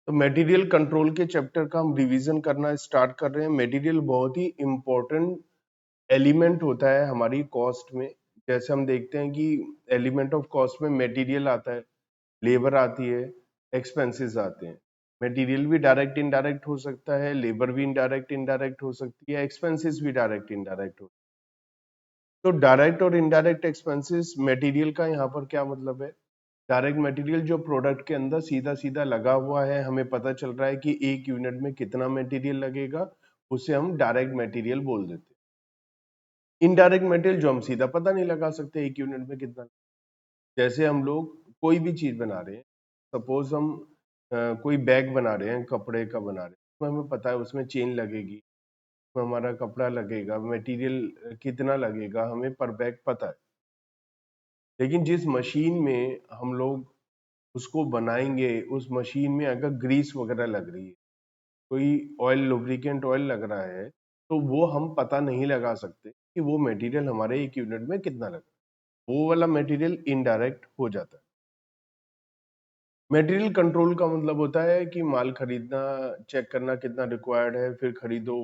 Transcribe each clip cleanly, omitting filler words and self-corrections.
तो material control के chapter का हम रिवीजन करना स्टार्ट कर रहे हैं। मटेरियल बहुत ही इम्पोर्टेंट एलिमेंट होता है हमारी कॉस्ट में। जैसे हम देखते हैं कि एलिमेंट ऑफ कॉस्ट में मटेरियल आता है, लेबर आती है, एक्सपेंसेस आते हैं। मटेरियल भी डायरेक्ट इनडायरेक्ट हो सकता है, लेबर भी इनडायरेक्ट इनडायरेक्ट हो सकती है, एक्सपेंसेस भी डायरेक्ट इनडायरेक्ट हो। तो डायरेक्ट और इनडायरेक्ट एक्सपेंसेस मटेरियल का यहाँ पर क्या मतलब है? डायरेक्ट मटेरियल जो प्रोडक्ट के अंदर सीधा सीधा लगा हुआ है, हमें पता चल रहा है कि एक यूनिट में कितना मटेरियल लगेगा, उसे हम डायरेक्ट मटेरियल बोल देते हैं। इनडायरेक्ट मटेरियल जो हम सीधा पता नहीं लगा सकते एक यूनिट में कितना। जैसे हम लोग कोई भी चीज बना रहे हैं, सपोज हम कोई बैग बना रहे हैं, कपड़े का बना रहे हैं, तो हमें पता है उसमें चेन लगेगी, उसमें हमारा कपड़ा लगेगा, मटेरियल कितना लगेगा हमें पर बैग पता है। लेकिन जिस मशीन में हम लोग उसको बनाएंगे, उस मशीन में अगर ग्रीस वगैरह लग रही है, कोई ऑयल लुब्रिकेंट ऑयल लग रहा है, तो वो हम पता नहीं लगा सकते कि वो मटेरियल हमारे एक यूनिट में कितना लगा। वो वाला मटेरियल इनडायरेक्ट हो जाता है। मटेरियल कंट्रोल का मतलब होता है कि माल खरीदना, चेक करना कितना रिक्वायर्ड है, फिर खरीदो।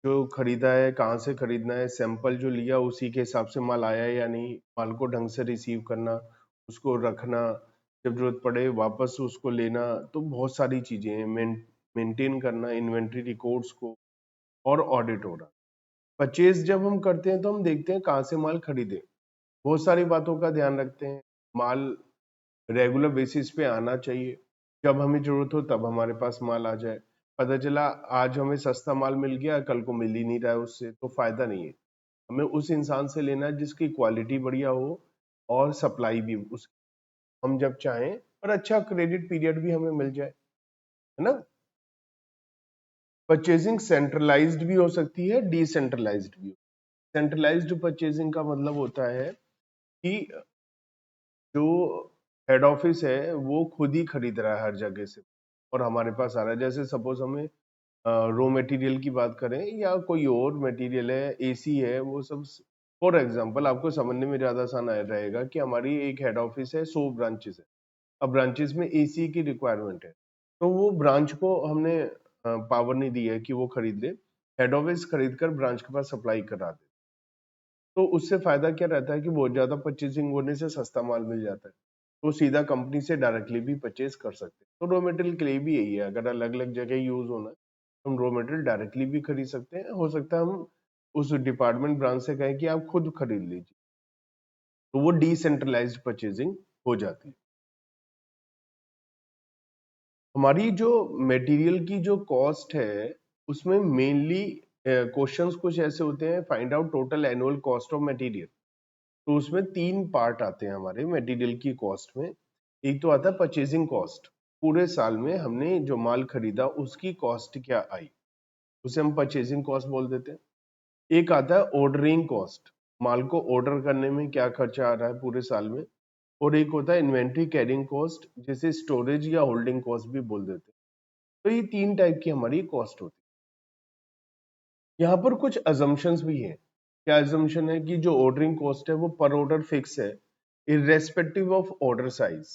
जो खरीदा है कहाँ से खरीदना है, सैंपल जो लिया उसी के हिसाब से माल आया या नहीं, माल को ढंग से रिसीव करना, उसको रखना, जब जरूरत पड़े वापस उसको लेना। तो बहुत सारी चीजें हैं, मेंटेन करना इन्वेंट्री रिकॉर्ड्स को, और ऑडिट हो रहा। परचेज जब हम करते हैं तो हम देखते हैं कहाँ से माल खरीदे, बहुत सारी बातों का ध्यान रखते हैं। माल रेगुलर बेसिस पे आना चाहिए, जब हमें जरूरत हो तब हमारे पास माल आ जाए। पता चला आज हमें सस्ता माल मिल गया, कल को मिल ही नहीं रहा है उससे, तो फायदा नहीं है। हमें उस इंसान से लेना है जिसकी क्वालिटी बढ़िया हो और सप्लाई भी उस हम जब चाहें, और अच्छा क्रेडिट पीरियड भी हमें मिल जाए, है ना। परचेजिंग सेंट्रलाइज्ड भी हो सकती है, डिसेंट्रलाइज्ड भी। सेंट्रलाइज्ड परचेजिंग का मतलब होता है कि जो हेड ऑफिस है वो खुद ही खरीद रहा है हर जगह से, और हमारे पास आ रहा है। जैसे सपोज हमें रॉ मटेरियल की बात करें या कोई और मटेरियल है, एसी है, वो सब। फॉर एग्जांपल आपको समझने में ज्यादा आसान रहेगा कि हमारी एक हेड ऑफिस है, 100 ब्रांचेस है। अब ब्रांचेस में एसी की रिक्वायरमेंट है, तो वो ब्रांच को हमने पावर नहीं दी है कि वो खरीद ले, हेड ऑफिस खरीद कर ब्रांच के पास सप्लाई करा दे। तो उससे फायदा क्या रहता है कि बहुत ज्यादा परचेजिंग होने से सस्ता माल मिल जाता है, तो सीधा कंपनी से डायरेक्टली भी परचेज कर सकते हैं। तो रॉ मटेरियल के लिए भी यही है, अगर अलग अलग जगह यूज होना है, हम रॉ मटेरियल डायरेक्टली भी खरीद सकते हैं। हो सकता है हम उस डिपार्टमेंट ब्रांच से कहें कि आप खुद खरीद लीजिए, तो वो डिसेंट्रलाइज्ड परचेजिंग हो जाती है। हमारी जो मटेरियल की जो कॉस्ट है, उसमें मेनली क्वेश्चंस कुछ ऐसे होते हैं, find out total annual cost of material. तो उसमें तीन पार्ट आते हैं हमारे मटेरियल की कॉस्ट में। एक तो आता है परचेजिंग कॉस्ट, पूरे साल में हमने जो माल खरीदा उसकी कॉस्ट क्या आई, उसे हम परचेजिंग कॉस्ट बोल देते हैं। एक आता है ऑर्डरिंग कॉस्ट, माल को ऑर्डर करने में क्या खर्चा आ रहा है पूरे साल में। और एक होता है इन्वेंट्री कैरिंग कॉस्ट, जिसे स्टोरेज या होल्डिंग कॉस्ट भी बोल देते हैं। तो ये तीन टाइप की हमारी कॉस्ट होती है। यहाँ पर कुछ अजम्पशंस भी हैं। क्या अजम्पशन है कि जो ऑर्डरिंग कॉस्ट है वो पर ऑर्डर फिक्स है, इरेस्पेक्टिव ऑफ ऑर्डर साइज।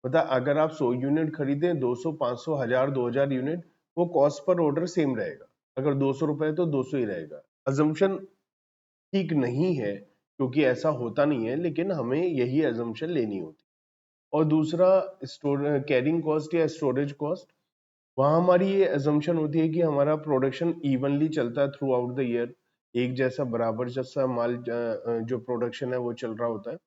मतलब अगर आप 100 यूनिट खरीदें, 200, 500, 1000, 2000 यूनिट, वो कॉस्ट पर ऑर्डर सेम रहेगा। अगर 200 रुपए तो 200 ही रहेगा। अजम्पशन ठीक नहीं है, क्योंकि ऐसा होता नहीं है, लेकिन हमें यही अजम्पशन लेनी होती है। और दूसरा स्टोर कैरिंग कॉस्ट या स्टोरेज कॉस्ट, वहां हमारी ये अजम्पशन होती है कि हमारा प्रोडक्शन इवनली चलता है थ्रू आउट द ईयर, एक जैसा बराबर जैसा माल जो प्रोडक्शन है वो चल रहा होता है।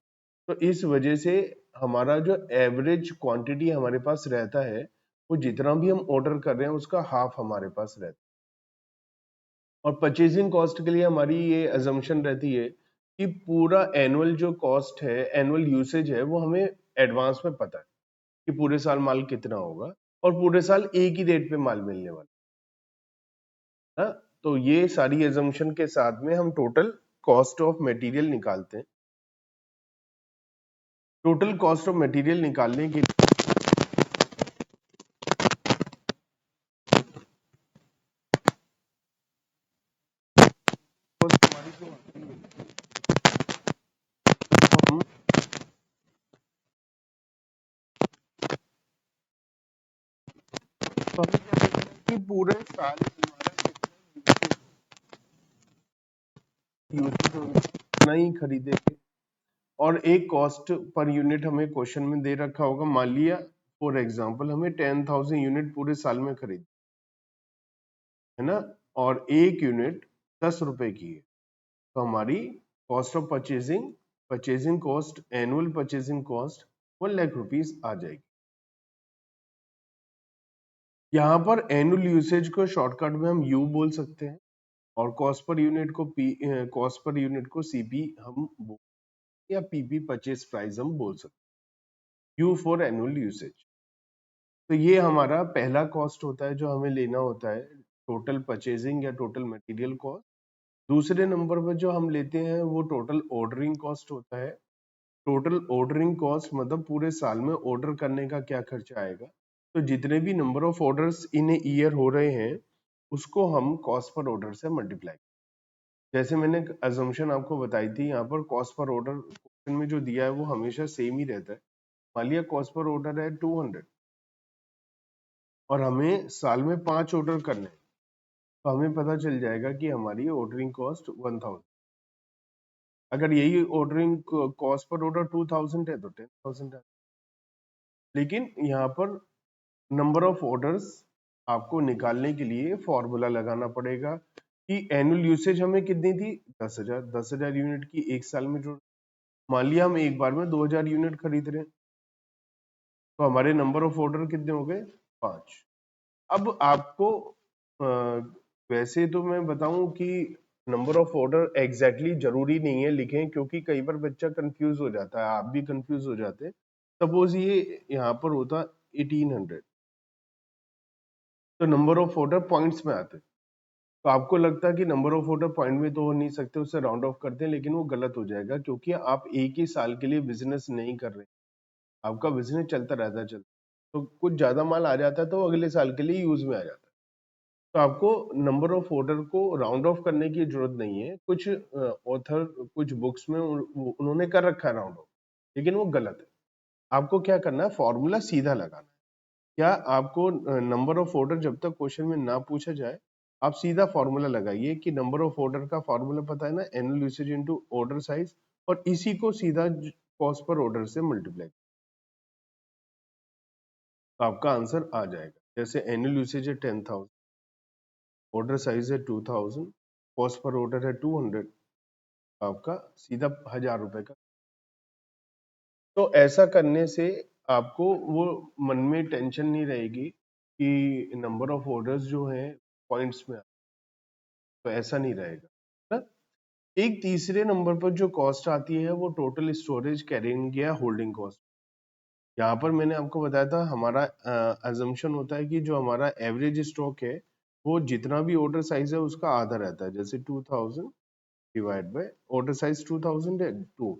तो इस वजह से हमारा जो एवरेज क्वांटिटी हमारे पास रहता है, वो जितना भी हम ऑर्डर कर रहे हैं उसका हाफ हमारे पास रहता है। और परचेजिंग कॉस्ट के लिए हमारी ये अजम्पशन रहती है कि पूरा एनुअल जो कॉस्ट है, एनुअल यूसेज है, वो हमें एडवांस में पता है कि पूरे साल माल कितना होगा, और पूरे साल एक ही रेट पे माल मिलने वाला है ना। तो ये सारी एजम्पशन के साथ में हम टोटल कॉस्ट ऑफ मटेरियल निकालते हैं। टोटल कॉस्ट ऑफ मटेरियल निकालने के लिए हमारी जो आती है, हम तो हमें क्या देखना है कि पूरे साल हमारा यूसेज होगा, उतना ही खरीदेंगे। और एक कॉस्ट पर यूनिट हमें क्वेश्चन में दे रखा होगा, मान लिया फॉर एग्जांपल हमें 10,000 यूनिट पूरे साल में खरीद है ना, और एक यूनिट 10 रुपए की है, तो हमारी cost of purchasing purchasing cost annual purchasing cost 1,00,000 rupees आ जाएगी। यहाँ पर एनुअल यूसेज को शॉर्टकट में हम यू बोल सकते हैं, और कॉस्ट पर यूनिट को कॉस्ट पर यूनिट को सीपी हम या पीपी परचेज प्राइस हम बोल सकते हैं, यू फॉर एनुअल यूसेज। तो ये हमारा पहला कॉस्ट होता है जो हमें लेना होता है, टोटल परचेजिंग या टोटल मटेरियल कॉस्ट। दूसरे नंबर पर जो हम लेते हैं वो टोटल ऑर्डरिंग कॉस्ट होता है। टोटल ऑर्डरिंग कॉस्ट मतलब पूरे साल में ऑर्डर करने का क्या खर्चा आएगा, तो जितने भी number of orders in a year हो रहे हैं उसको हम कॉस्ट पर ऑर्डर से मल्टीप्लाई। जैसे मैंने अजम्पशन आपको बताई थी, यहाँ पर कॉस्ट पर ऑर्डर क्वेश्चन में जो दिया है वो हमेशा सेम ही रहता है। मान लिया कॉस्ट पर ऑर्डर है 200 और हमें साल में 5 ऑर्डर करने हैं, तो हमें पता चल जाएगा कि हमारी ऑर्डरिंग कॉस्ट 1000। अगर यही ऑर्डरिंग कॉस्ट पर ऑर्डर 2000 है तो 10,000 है। लेकिन यहाँ पर नंबर ऑफ ऑर्डर्स आपको निकालने के लिए फॉर्मूला लगाना पड़ेगा कि एनुअल यूसेज हमें कितनी थी, 10,000 यूनिट की एक साल में जो, मान लिया हम एक बार में 2000 यूनिट खरीद रहे हैं, तो हमारे नंबर ऑफ ऑर्डर कितने हो गए, 5। अब आपको वैसे तो मैं बताऊं कि नंबर ऑफ ऑर्डर एग्जैक्टली जरूरी नहीं है लिखें, क्योंकि कई बार बच्चा कंफ्यूज हो जाता है, आप भी कंफ्यूज हो जाते हैं। सपोज ये यहाँ पर होता 1800, तो नंबर ऑफ ऑर्डर पॉइंट्स में आते, तो आपको लगता है कि नंबर ऑफ ऑर्डर पॉइंट में तो हो नहीं सकते, उससे राउंड ऑफ करते हैं, लेकिन वो गलत हो जाएगा, क्योंकि आप एक ही साल के लिए बिजनेस नहीं कर रहे, आपका बिजनेस चलता रहता है, तो कुछ ज्यादा माल आ जाता है तो अगले साल के लिए यूज में आ जाता है। तो आपको नंबर ऑफ ऑर्डर को राउंड ऑफ करने की जरूरत नहीं है। कुछ ऑथर कुछ बुक्स में उन्होंने कर रखा है राउंड ऑफ, लेकिन वो गलत है। आपको क्या करना है, फॉर्मूला सीधा लगाना है। क्या आपको नंबर ऑफ ऑर्डर जब तक क्वेश्चन में ना पूछा जाए, आप सीधा फॉर्मूला लगाइए कि नंबर ऑफ ऑर्डर का फॉर्मूला पता है ना, annual usage into order size, और इसी को सीधा कॉस्ट पर ऑर्डर से मल्टीप्लाई, तो आपका आंसर आ जाएगा। जैसे एनुअल यूसेज है 10,000, ऑर्डर साइज है 2000, कॉस्ट पर ऑर्डर है 200, आपका सीधा 1000 रुपए का। तो ऐसा करने से आपको वो मन में टेंशन नहीं रहेगी कि नंबर ऑफ ऑर्डर्स जो है पॉइंट्स में, तो ऐसा नहीं रहेगा ना। एक तीसरे नंबर पर जो कॉस्ट आती है वो टोटल स्टोरेज कैरिंग या होल्डिंग कॉस्ट। यहाँ पर मैंने आपको बताया था हमारा अजम्पशन होता है कि जो हमारा एवरेज स्टॉक है वो जितना भी ऑर्डर साइज है उसका आधा रहता है। जैसे 2000 डिवाइड बाय ऑर्डर साइज 2000 है 2,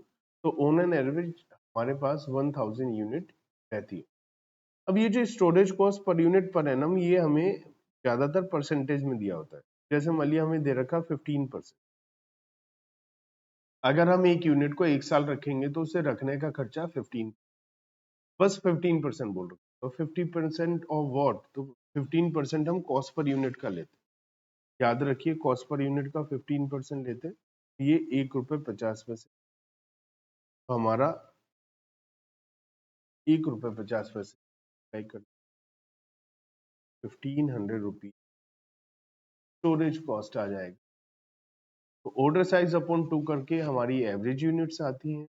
तो ऑन एन एवरेज हमारे पास 1000 यूनिट रहती है। अब ये जो storage cost per unit per annum, ये हमें ज्यादातर परसेंटेज में दिया होता है। जैसे मान लिया हमें दे रखा 15%, अगर हम एक यूनिट को एक साल रखेंगे तो उसे रखने का खर्चा 15, बस 15% बोल रहे हो। तो 50% ऑफ वॉट, तो 15% हम कॉस्ट पर यूनिट का लेते, याद रखिए कॉस्ट पर यूनिट का 15% लेते, ये 1 रुपये 50 पैसे, तो हमारा 1 रुपये 50 पैसे कर 1500 रुपीज स्टोरेज कॉस्ट आ जाएगा। तो ऑर्डर साइज अपॉन 2 करके हमारी एवरेज यूनिट्स आती हैं,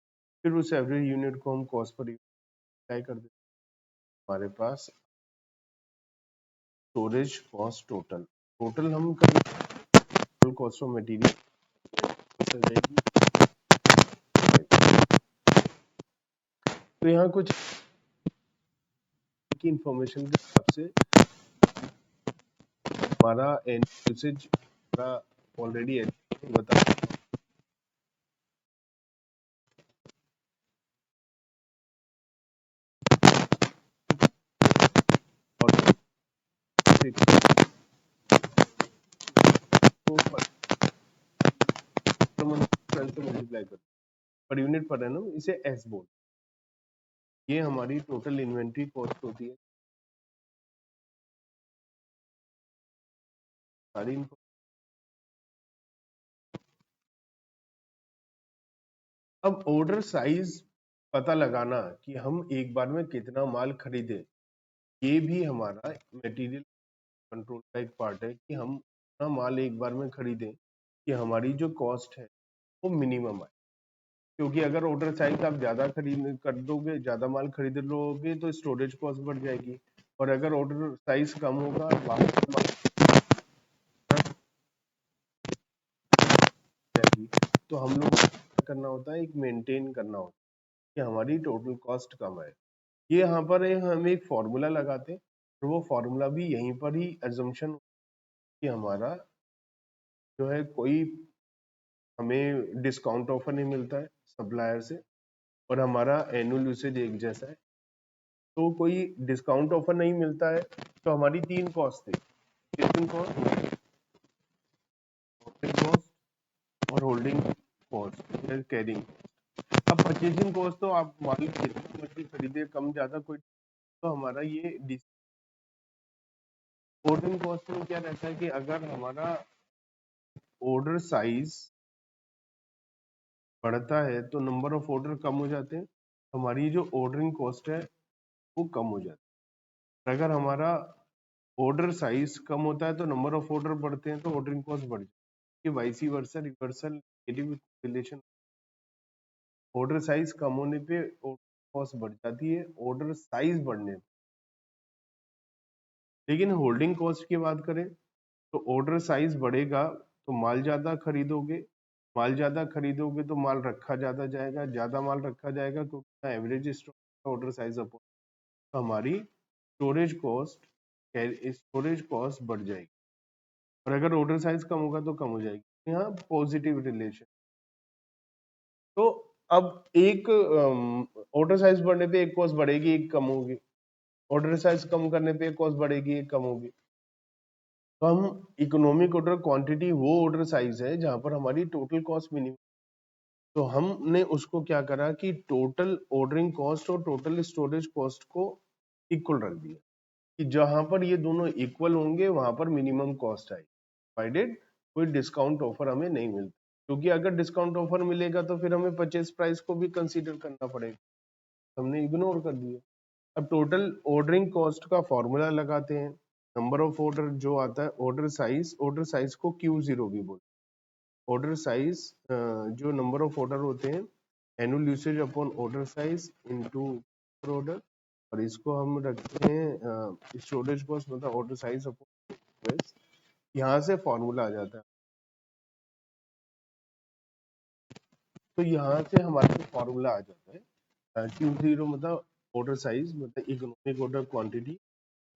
फिर उस एवरेज यूनिट को हम कॉस्ट पर अप्लाई कर देते हैं, हमारे पास स्टोरेज कॉस्ट टोटल, टोटल हम टोटल कॉस्ट ऑफ मटेरियल हो जाएगी। तो यहाँ कुछ की इंफॉर्मेशन के हिसाब से हमारा एंड यूसेज ऑलरेडी बता, मल्टीप्लाई कर पर यूनिट पर एनम, इसे एस बोल, ये हमारी टोटल इन्वेंट्री कॉस्ट होती है। सारी अब ऑर्डर साइज पता लगाना कि हम एक बार में कितना माल खरीदे, ये भी हमारा मटेरियल कंट्रोल का एक पार्ट है कि हम कितना माल एक बार में खरीदें कि हमारी जो कॉस्ट है वो मिनिमम आए। क्योंकि अगर ऑर्डर साइज आप ज्यादा खरीद कर दोगे, ज्यादा माल खरीद लोगे तो स्टोरेज कॉस्ट बढ़ जाएगी, और अगर ऑर्डर साइज कम होगा बाहर का माल जाएगी, तो हम लोग को करना होता है, एक मेंटेन करना होता है कि हमारी टोटल कॉस्ट कम है। ये यहाँ पर हम एक फॉर्मूला लगाते हैं, और वो फॉर्मूला भी यहीं पर ही एजम्पशन कि हमारा जो है कोई हमें डिस्काउंट ऑफर नहीं मिलता है सप्लायर से, और हमारा एनुअल यूसेज एक जैसा है, तो कोई डिस्काउंट ऑफर नहीं मिलता है, तो हमारी तीन कॉस्ट थी, शिपिंग कॉस्ट, और होल्डिंग कॉस्ट, कैरिंग। अब परचेजिंग कॉस्ट तो आप माल कितनी मर्जी खरीदे, कम ज्यादा कोई, तो हमारा ये होल्डिंग कॉस्ट में क्या रहता है कि अगर हमारा ऑर्डर साइज बढ़ता है तो नंबर ऑफ ऑर्डर कम हो जाते हैं, हमारी जो ऑर्डरिंग कॉस्ट है वो कम हो जाती है। अगर हमारा ऑर्डर साइज कम होता है तो नंबर ऑफ ऑर्डर बढ़ते हैं तो ऑर्डरिंग कॉस्ट बढ़ जाती है। वाइसी वर्सा रिवर्सल रिलेशन, ऑर्डर साइज कम होने पे कॉस्ट बढ़ जाती है, ऑर्डर साइज बढ़ने पे। लेकिन होल्डिंग कॉस्ट की बात करें तो ऑर्डर साइज बढ़ेगा तो माल ज्यादा खरीदोगे, माल ज्यादा खरीदोगे तो माल रखा ज्यादा जाएगा, ज्यादा माल रखा जाएगा क्योंकि average stock order size upon, तो हमारी स्टोरेज कॉस्ट बढ़ जाएगी, और अगर ऑर्डर साइज कम होगा तो कम हो जाएगी। यहाँ पॉजिटिव रिलेशन। तो अब एक ऑर्डर साइज बढ़ने पे एक कॉस्ट बढ़ेगी, एक कम होगी, ऑर्डर साइज कम करने पे एक कॉस्ट बढ़ेगी, एक कम होगी। तो हम इकोनॉमिक ऑर्डर क्वांटिटी वो ऑर्डर साइज है जहां पर हमारी टोटल कॉस्ट मिनिमम, तो हमने उसको क्या करा कि टोटल ऑर्डरिंग कॉस्ट और टोटल स्टोरेज कॉस्ट को इक्वल रख दिया, कि जहां पर ये दोनों इक्वल होंगे वहां पर मिनिमम कॉस्ट आएगी, प्रोवाइडेड कोई डिस्काउंट ऑफर हमें नहीं मिलता, क्योंकि अगर डिस्काउंट ऑफर मिलेगा तो फिर हमें परचेज प्राइस को भी कंसीडर करना पड़ेगा, हमने इग्नोर कर दिया। अब टोटल ऑर्डरिंग कॉस्ट का फॉर्मूला लगाते हैं, नंबर ऑफ ऑर्डर जो आता है, ऑर्डर साइज को Q0 भी बोलते हैं। ऑर्डर साइज जो नंबर ऑफ ऑर्डर होते हैं, annual usage upon order size into order, और इसको हम रखते हैं स्टोरेज कॉस्ट मतलब ऑर्डर साइज अपॉन, यहाँ से फॉर्मूला आ जाता है। तो यहाँ से हमारे फॉर्मूला आ जाता है, Q0 मतलब ऑर्डर साइज मतलब economic order quantity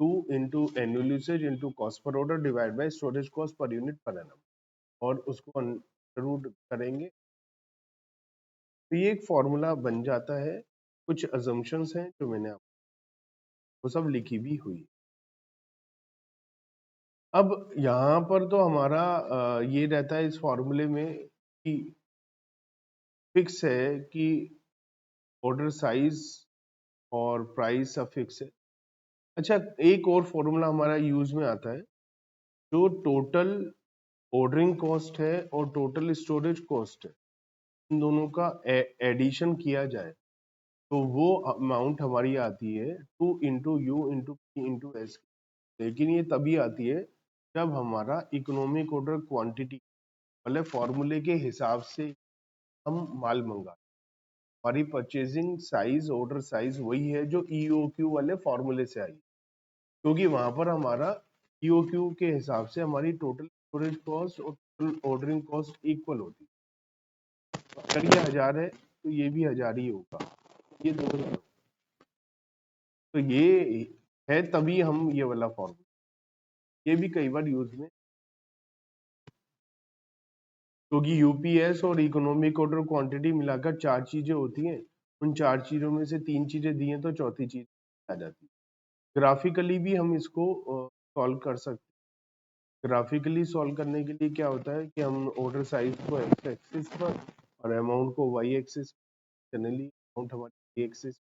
2 into annual usage into cost per order divided by storage cost per unit per annum, और उसको रूट करेंगे तो ये एक फॉर्मूला बन जाता है। कुछ अजम्पशंस हैं जो मैंने आपको सब लिखी भी हुई। अब यहाँ पर तो हमारा ये रहता है इस फॉर्मूले में कि फिक्स है कि ऑर्डर साइज और प्राइस सब फिक्स है। अच्छा, एक और फॉर्मूला हमारा यूज में आता है, जो टोटल ऑर्डरिंग कॉस्ट है और टोटल स्टोरेज कॉस्ट है, इन दोनों का एडिशन किया जाए तो वो अमाउंट हमारी आती है 2 into U into P into S। लेकिन ये तभी आती है जब हमारा इकोनॉमिक ऑर्डर क्वांटिटी वाले फॉर्मूले के हिसाब से हम माल मंगा, हमारी परचेजिंग साइज ऑर्डर साइज वही है जो EOQ वाले फॉर्मूले से आई, क्योंकि वहां पर हमारा EOQ के हिसाब से हमारी टोटल स्टोरेज कॉस्ट और टोटल ऑर्डरिंग कॉस्ट इक्वल होती है। अगर ये 1000 है तो ये भी 1000 ही होगा, ये दोनों, तो ये है तभी हम ये वाला फॉर्मूला, ये भी कई बार यूज में, क्योंकि यूपीएस और इकोनॉमिक ऑर्डर क्वांटिटी मिलाकर 4 चीजें होती हैं, उन 4 चीजों में से 3 चीजें दी हैं तो चौथी चीज आ जाती है। ग्राफिकली भी हम इसको सॉल्व कर सकते हैं। ग्राफिकली सॉल्व करने के लिए क्या होता है कि हम ऑर्डर साइज को एक्स एक्सिस पर और अमाउंट को वाई एक्सिस, जनरली अमाउंट हमारी एक्सिस,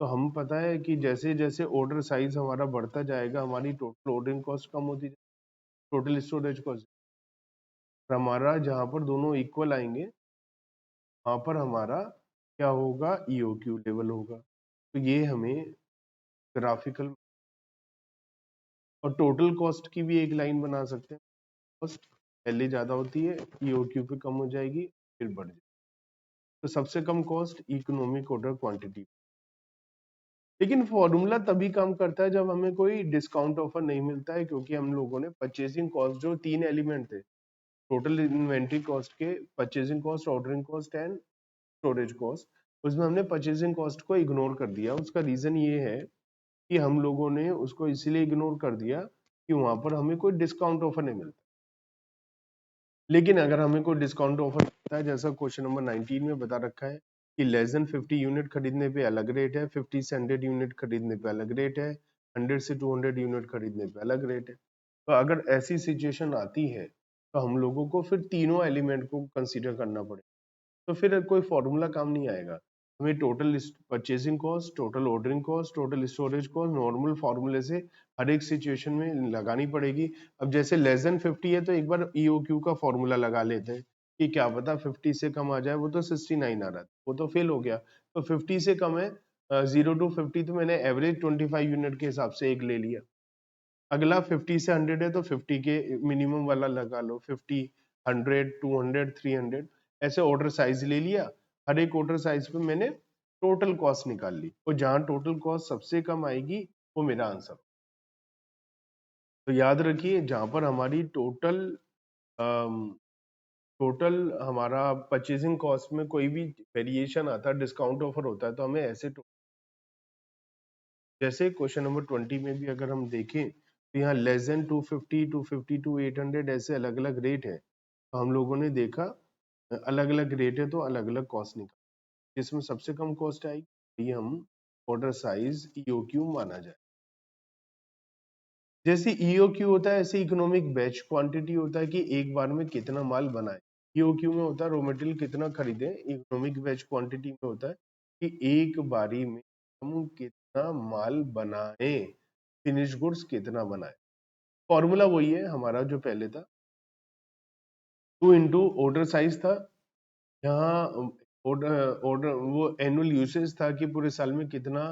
तो हम पता है कि जैसे जैसे ऑर्डर साइज हमारा बढ़ता जाएगा हमारी टोटल ऑर्डरिंग कॉस्ट कम होती जाएगी, टोटल स्टोरेज कॉस्ट। हमारा जहां पर दोनों इक्वल आएंगे वहां पर हमारा क्या होगा, ईओक्यू लेवल होगा। तो ये हमें ग्राफिकल, और टोटल कॉस्ट की भी एक लाइन बना सकते हैं। कॉस्ट पहले ज्यादा होती है, ईओक्यू पे कम हो जाएगी, फिर बढ़ जाएगी। तो सबसे कम कॉस्ट इकोनॉमिक ऑर्डर क्वांटिटी। लेकिन फॉर्मूला तभी काम करता है जब हमें कोई डिस्काउंट ऑफर नहीं मिलता है, क्योंकि हम लोगों ने परचेसिंग कॉस्ट, जो 3 एलिमेंट थे टोटल इन्वेंट्री कॉस्ट के, purchasing cost, ordering cost and storage cost, उसमें हमने परचेसिंग कॉस्ट को इग्नोर कर दिया। उसका रीजन ये है कि हम लोगों ने उसको इसलिए इग्नोर कर दिया कि वहां पर हमें कोई डिस्काउंट ऑफर नहीं मिलता। लेकिन अगर हमें कोई डिस्काउंट ऑफर मिलता है, जैसा क्वेश्चन नंबर 19 में बता रखा है कि लेस देन 50 यूनिट खरीदने पे अलग रेट है, 50 से 100 यूनिट खरीदने पे अलग रेट है, 100 से 200 यूनिट खरीदने पे अलग रेट है। तो अगर ऐसी सिचुएशन आती है तो हम लोगों को फिर तीनों एलिमेंट को कंसीडर करना पड़ेगा। तो फिर कोई फॉर्मूला काम नहीं आएगा। हमें total purchasing cost, total ordering cost, total storage cost normal फॉर्मूले से हर एक सिचुएशन में लगानी पड़ेगी। अब जैसे लेस देन 50 है तो एक बार ईओक्यू का फॉर्मूला लगा लेते हैं कि क्या पता 50 से कम आ जाए। वो तो 69 आ रहा था, वो तो फेल हो गया। तो 50 से कम है, 0 to 50, तो मैंने एवरेज 25 यूनिट के हिसाब से एक ले लिया। अगला 50 से 100 है तो 50 के मिनिमम वाला लगा लो, 50, 100, 200, 300, ऐसे ऑर्डर साइज ले लिया। हर एक ऑर्डर साइज पे मैंने टोटल कॉस्ट निकाल ली, और जहां टोटल कॉस्ट सबसे कम आएगी वो मेरा आंसर। तो याद रखिए, जहां पर हमारी टोटल हमारा परचेसिंग कॉस्ट में कोई भी वेरिएशन आता है, डिस्काउंट ऑफर होता है, तो हमें ऐसे जैसे क्वेश्चन नंबर 20 में भी अगर हम देखें तो यहाँ लेस देन 250, 250 टू 800 ऐसे अलग अलग रेट है। तो हम लोगों ने देखा अलग अलग रेट है तो अलग अलग कॉस्ट निकाल, जिसमें सबसे कम कॉस्ट आएगी ये हम ऑर्डर साइज ईओक्यू माना जाए। जैसे ईओक्यू होता है ऐसे इकोनॉमिक बैच क्वांटिटी होता है कि एक बार में कितना माल बनाए। ईओक्यू में होता है रॉ मटेरियल कितना खरीदे, इकोनॉमिक बैच क्वांटिटी में होता है कि एक बारी में हम कितना माल बनाए, फिनिश गुड्स कितना बनाए। फॉर्मूला वही है हमारा जो पहले था, 2 इंटू ऑर्डर साइज था। यहाँ ऑर्डर ऑर्डर वो एनुअल यूसेज था कि पूरे साल में कितना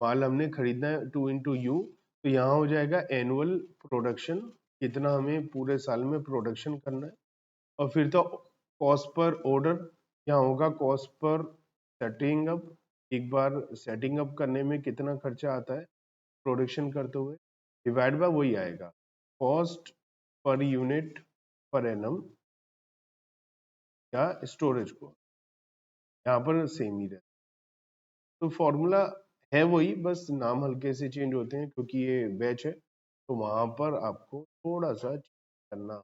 माल हमने खरीदना है, 2 इंटू यू। तो यहाँ हो जाएगा एनुअल प्रोडक्शन, कितना हमें पूरे साल में प्रोडक्शन करना है। और फिर तो कॉस्ट पर ऑर्डर, यहाँ होगा कॉस्ट पर सेटिंग अप, एक बार सेटिंग अप करने में कितना खर्चा आता है प्रोडक्शन करते हुए, डिवाइड बाय वही आएगा cost per unit per annum या स्टोरेज को, यहाँ पर सेम ही रहता है। तो फॉर्मूला है वही, बस नाम हल्के से चेंज होते हैं क्योंकि ये बैच है, तो वहां पर आपको थोड़ा सा करना।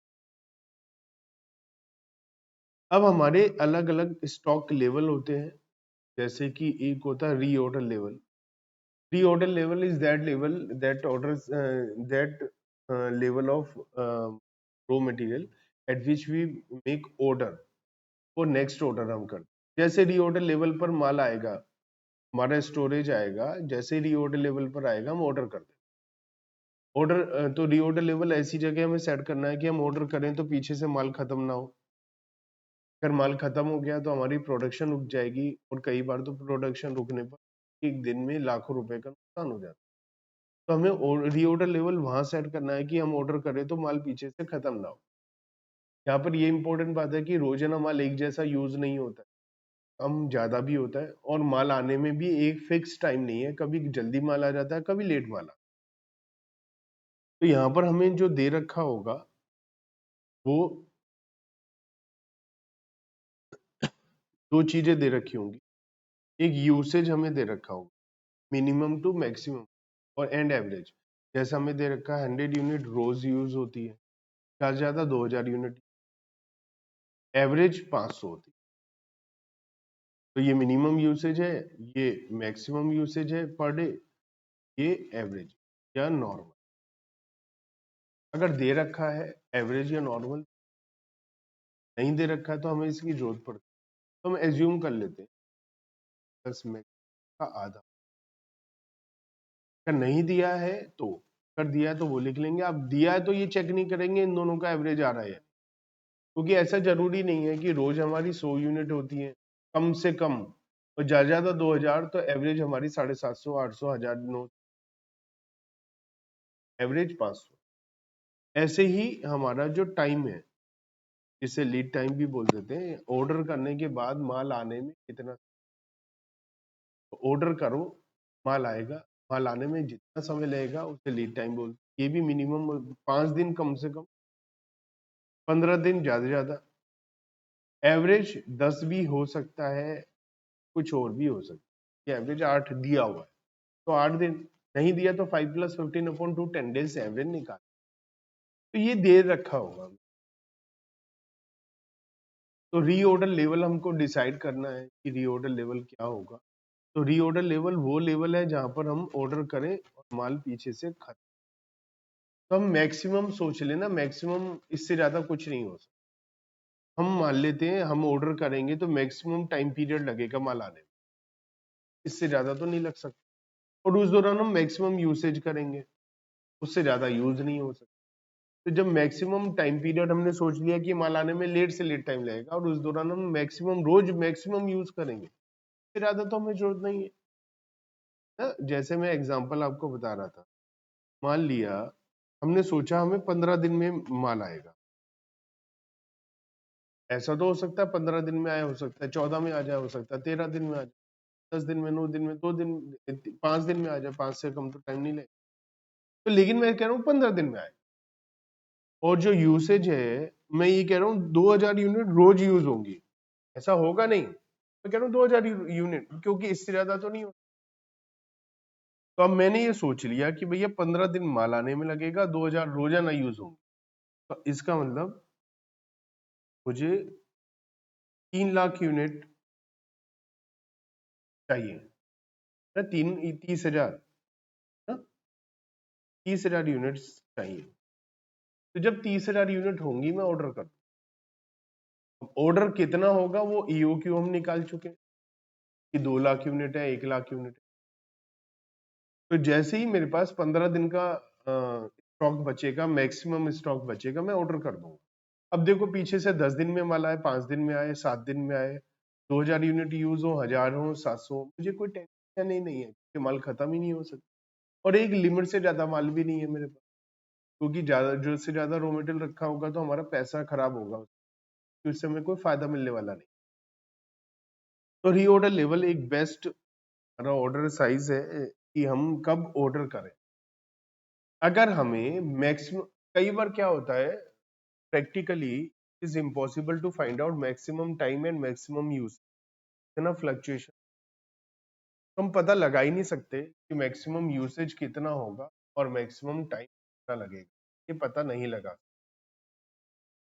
अब हमारे अलग अलग स्टॉक लेवल होते हैं, जैसे कि एक होता है reorder level. Reorder level is that level that orders that level of raw material at which we make order for next order हम करते हैं। जैसे रीऑर्डर लेवल पर माल आएगा, हमारा स्टोरेज आएगा, जैसे रीऑर्डर लेवल पर आएगा हम ऑर्डर करते हैं। ऑर्डर तो रीऑर्डर लेवल ऐसी जगह हमें सेट करना है कि हम ऑर्डर करें तो पीछे से माल खत्म ना हो। अगर माल खत्म हो गया तो हमारी प्रोडक्शन रुक जाएगी, और कई बार तो प्रोडक्शन रुकने पर एक दिन में लाखों रुपए का नुकसान हो जाता है। तो हमें रीऑर्डर लेवल वहां सेट करना है कि हम ऑर्डर करें तो माल पीछे से खत्म ना हो। यहाँ पर ये इंपॉर्टेंट बात है कि रोजाना माल एक जैसा यूज नहीं होता है, कम ज्यादा भी होता है, और माल आने में भी एक फिक्स टाइम नहीं है, कभी जल्दी माल आ जाता है, कभी लेट माल आता है। तो यहाँ पर हमें जो दे रखा होगा वो दो चीजें दे रखी होंगी। एक यूसेज हमें दे रखा होगा, मिनिमम टू मैक्सिमम, और एंड एवरेज। जैसा हमें दे रखा है 100 यूनिट रोज यूज होती है, ज्यादा से ज्यादा 2000 यूनिट, एवरेज 500 होती है। तो ये मिनिमम यूसेज है, ये मैक्सिमम यूसेज है पर डे, ये एवरेज या नॉर्मल। अगर दे रखा है एवरेज या नॉर्मल, नहीं दे रखा है तो हमें इसकी जरूरत पड़ती है, तो हम एज्यूम कर लेते हैं 10 मैक्स का आधा। अगर नहीं दिया है तो अगर दिया है तो वो लिख लेंगे, आप दिया है तो ये चेक नहीं करेंगे इन दोनों का एवरेज आ रहा है, क्योंकि ऐसा जरूरी नहीं है कि रोज हमारी 100 यूनिट होती है, कम से कम और ज्यादा 2000, तो एवरेज हमारी 750, 800, 1000, 9, एवरेज 500। ऐसे ही हमारा जो टाइम है, जिसे लीड टाइम भी बोल देते हैं, ऑर्डर करने के बाद माल आने में कितना, ऑर्डर करो माल आएगा, माल आने में जितना समय लगेगा उसे लीड टाइम बोलते हैं। ये भी मिनिमम 5 दिन, कम से कम 15 दिन, ज्यादा से ज्यादा। एवरेज 10 भी हो सकता है, कुछ और भी हो सकता है। एवरेज 8 दिया हुआ है तो 8 दिन, नहीं दिया तो 5 + 15/2 10 डेज से एवरेज निकाल, तो ये दे रखा होगा। तो रीऑर्डर लेवल हमको डिसाइड करना है कि रीऑर्डर लेवल क्या होगा। तो रीऑर्डर लेवल वो लेवल है जहां पर हम ऑर्डर करें और माल पीछे से खत्म। तो हम मैक्सिमम सोच लेना, मैक्सिमम इससे ज्यादा कुछ नहीं हो सकता। हम मान लेते हैं हम ऑर्डर करेंगे तो मैक्सिमम टाइम पीरियड लगेगा माल आने में, इससे ज्यादा तो नहीं लग सकता। और उस दौरान हम मैक्सिमम यूसेज करेंगे, उससे ज्यादा यूज नहीं हो सकता। तो जब मैक्सिमम टाइम पीरियड हमने सोच लिया कि माल आने में लेट से लेट टाइम लगेगा और उस दौरान हम मैक्सिमम रोज मैक्सिमम यूज करेंगे, इससे ज्यादा तो हमें जरूरत नहीं है ना। जैसे मैं एग्जांपल आपको बता रहा था, मान लिया हमने सोचा हमें 15 दिन में माल आएगा, ऐसा तो हो सकता है 15 दिन में आया, हो सकता है 14 में आ जाए, हो सकता है 13 दिन में आ जाए, 10 दिन में, 9 दिन में, 2 दिन, 5 दिन में आ जाए, 5 से कम तो टाइम नहीं लगेगा। तो लेकिन मैं कह रहा हूँ 15 दिन में आए, और जो यूसेज है मैं ये कह रहा हूँ 2000 यूनिट रोज यूज होंगी, ऐसा होगा नहीं। मैं कह रहा हूँ 2000 यूनिट, क्योंकि इससे ज्यादा तो नहीं हो। तो अब मैंने ये सोच लिया कि भैया 15 दिन माल आने में लगेगा, 2000 रोजाना यूज होंगे, तो इसका मतलब मुझे 3 लाख यूनिट चाहिए ना, 30,000 ना, 30,000 यूनिट्स चाहिए। तो जब 30,000 यूनिट होंगी मैं ऑर्डर कर, ऑर्डर कितना होगा वो ईओक्यू हम निकाल चुके हैं कि 2 लाख यूनिट है, 1 लाख यूनिट है। तो जैसे ही मेरे पास 15 दिन का स्टॉक बचेगा, मैक्सिमम स्टॉक बचेगा, मैं ऑर्डर कर दूंगा। अब देखो पीछे से 10 दिन में माल आए, 5 दिन में आए, 7 दिन में आए, 2000 यूनिट यूज हो, 1000 हो, 700, मुझे कोई टेंशन नहीं है कि माल खत्म ही नहीं हो सकता। और एक लिमिट से ज्यादा माल भी नहीं है मेरे पास, क्योंकि ज्यादा, जो से ज्यादा रॉ मटेरियल रखा होगा तो हमारा पैसा खराब होगा, तो इससे हमें कोई फायदा मिलने वाला नहीं। तो रीऑर्डर लेवल एक बेस्ट ऑर्डर साइज है कि हम कब ऑर्डर करें। अगर हमें मैक्सिमम, कई बार क्या होता है practically is impossible to find out maximum time and maximum use, इतना फ्लक्चुएशन हम पता लगा ही नहीं सकते कि मैक्सिमम यूसेज कितना होगा और मैक्सिमम टाइम कितना लगेगा, ये पता नहीं लगा।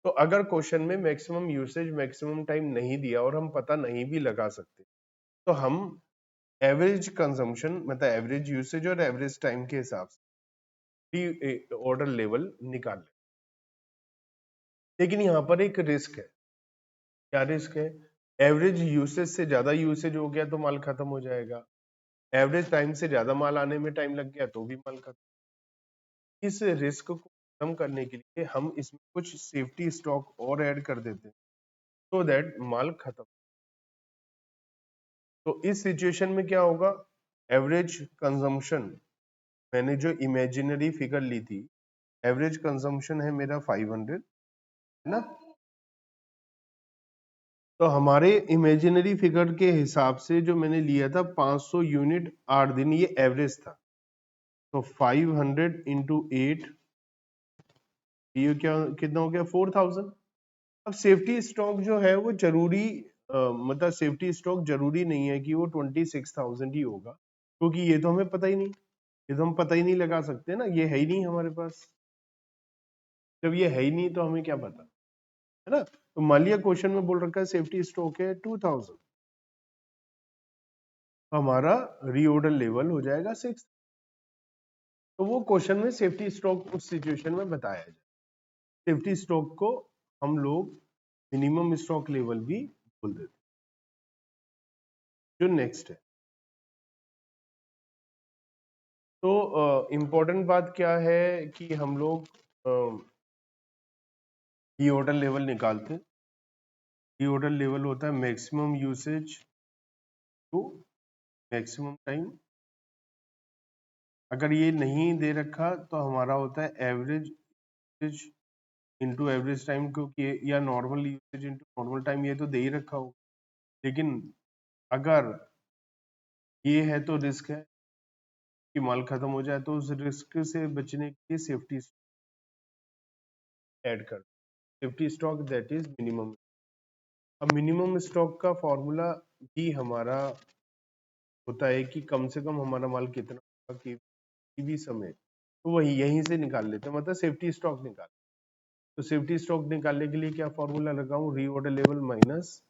तो अगर क्वेश्चन में मैक्सिमम यूसेज मैक्सिमम टाइम नहीं दिया और हम पता नहीं भी लगा सकते, तो हम एवरेज कंजम्पशन मतलब एवरेज यूसेज और एवरेज टाइम के हिसाब से ऑर्डर लेवल निकाल लें। लेकिन यहाँ पर एक रिस्क है। क्या रिस्क है? एवरेज यूसेज से ज्यादा यूसेज हो गया तो माल खत्म हो जाएगा, एवरेज टाइम से ज्यादा माल आने में टाइम लग गया तो भी माल खत्म। इस रिस्क को कम करने के लिए हम इसमें कुछ सेफ्टी स्टॉक और ऐड कर देते हैं, सो दैट माल खत्म। तो इस सिचुएशन में क्या होगा, एवरेज कंजम्पशन, मैंने जो इमेजिनरी फिगर ली थी, एवरेज कंजम्पशन है मेरा 500, है ना। तो हमारे इमेजिनरी फिगर के हिसाब से जो मैंने लिया था 500 यूनिट 8 दिन, ये एवरेज था। तो 500 इंटू 8, ये क्या कितना हो गया, 4000। अब सेफ्टी स्टॉक जो है वो जरूरी मतलब सेफ्टी स्टॉक जरूरी नहीं है कि वो 26,000 ही होगा, क्योंकि ये तो हमें पता ही नहीं, ये तो हम पता ही नहीं लगा सकते ना, ये है ही नहीं हमारे पास। जब ये है ही नहीं तो हमें क्या पता, है ना। तो मान लिया क्वेश्चन में बोल रखा है सेफ्टी स्टॉक है 2000, तो हमारा रीऑर्डर लेवल हो जाएगा 6। तो वो क्वेश्चन में सेफ्टी स्टॉक उस सिचुएशन में बताया जाए। सेफ्टी स्टॉक को हम लोग मिनिमम स्टॉक लेवल भी बोल देते हैं। जो नेक्स्ट है, तो इम्पोर्टेंट बात क्या है कि हम लोग ई ऑर्डर लेवल निकालते हैं। ई ऑर्डर लेवल होता है maximum usage to maximum time. अगर ये नहीं दे रखा तो हमारा होता है average usage into average time, क्योंकि या normal usage into normal time, ये तो दे ही रखा हो। लेकिन अगर ये है तो रिस्क है कि माल खत्म हो जाए, तो उस रिस्क से बचने के लिए सेफ्टी ऐड कर, safety stock that is minimum. अब मिनिमम स्टॉक का फॉर्मूला भी हमारा होता है कि कम से कम हमारा माल कितना होगा किसी भी समय, तो वही यहीं से निकाल लेते हैं, मतलब सेफ्टी स्टॉक निकाल। तो सेफ्टी स्टॉक निकालने के लिए क्या फॉर्मूला लगाऊं, reorder level minus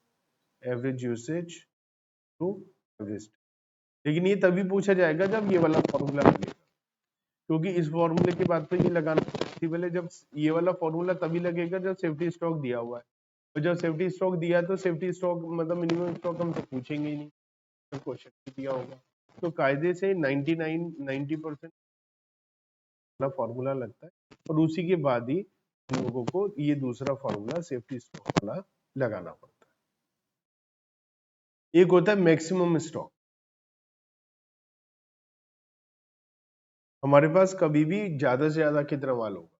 average usage to average. लेकिन ये तभी पूछा जाएगा जब ये वाला फॉर्मूला लगेगा, क्योंकि इस फॉर्मूले के बाद तो ये लगाना पॉसिबल है जब ये वाला फॉर्मूला तभी लगेगा जब सेफ्टी स्टॉक दिया हुआ है। और जब सेफ्टी स्टॉक दिया तो सेफ्टी स्टॉक मतलब मिनिमम स्टॉक हम तो पूछेंगे ही नहीं, तो क्वेश्चन दिया होगा। तो कायदे से 90% वाला फॉर्मूला लगता है, और उसी के बाद ही हम लोगों को ये दूसरा फॉर्मूला सेफ्टी स्टॉक वाला लगाना पड़ता है। एक होता है मैक्सिमम स्टॉक। हमारे पास कभी भी ज्यादा से ज्यादा कितना माल होगा।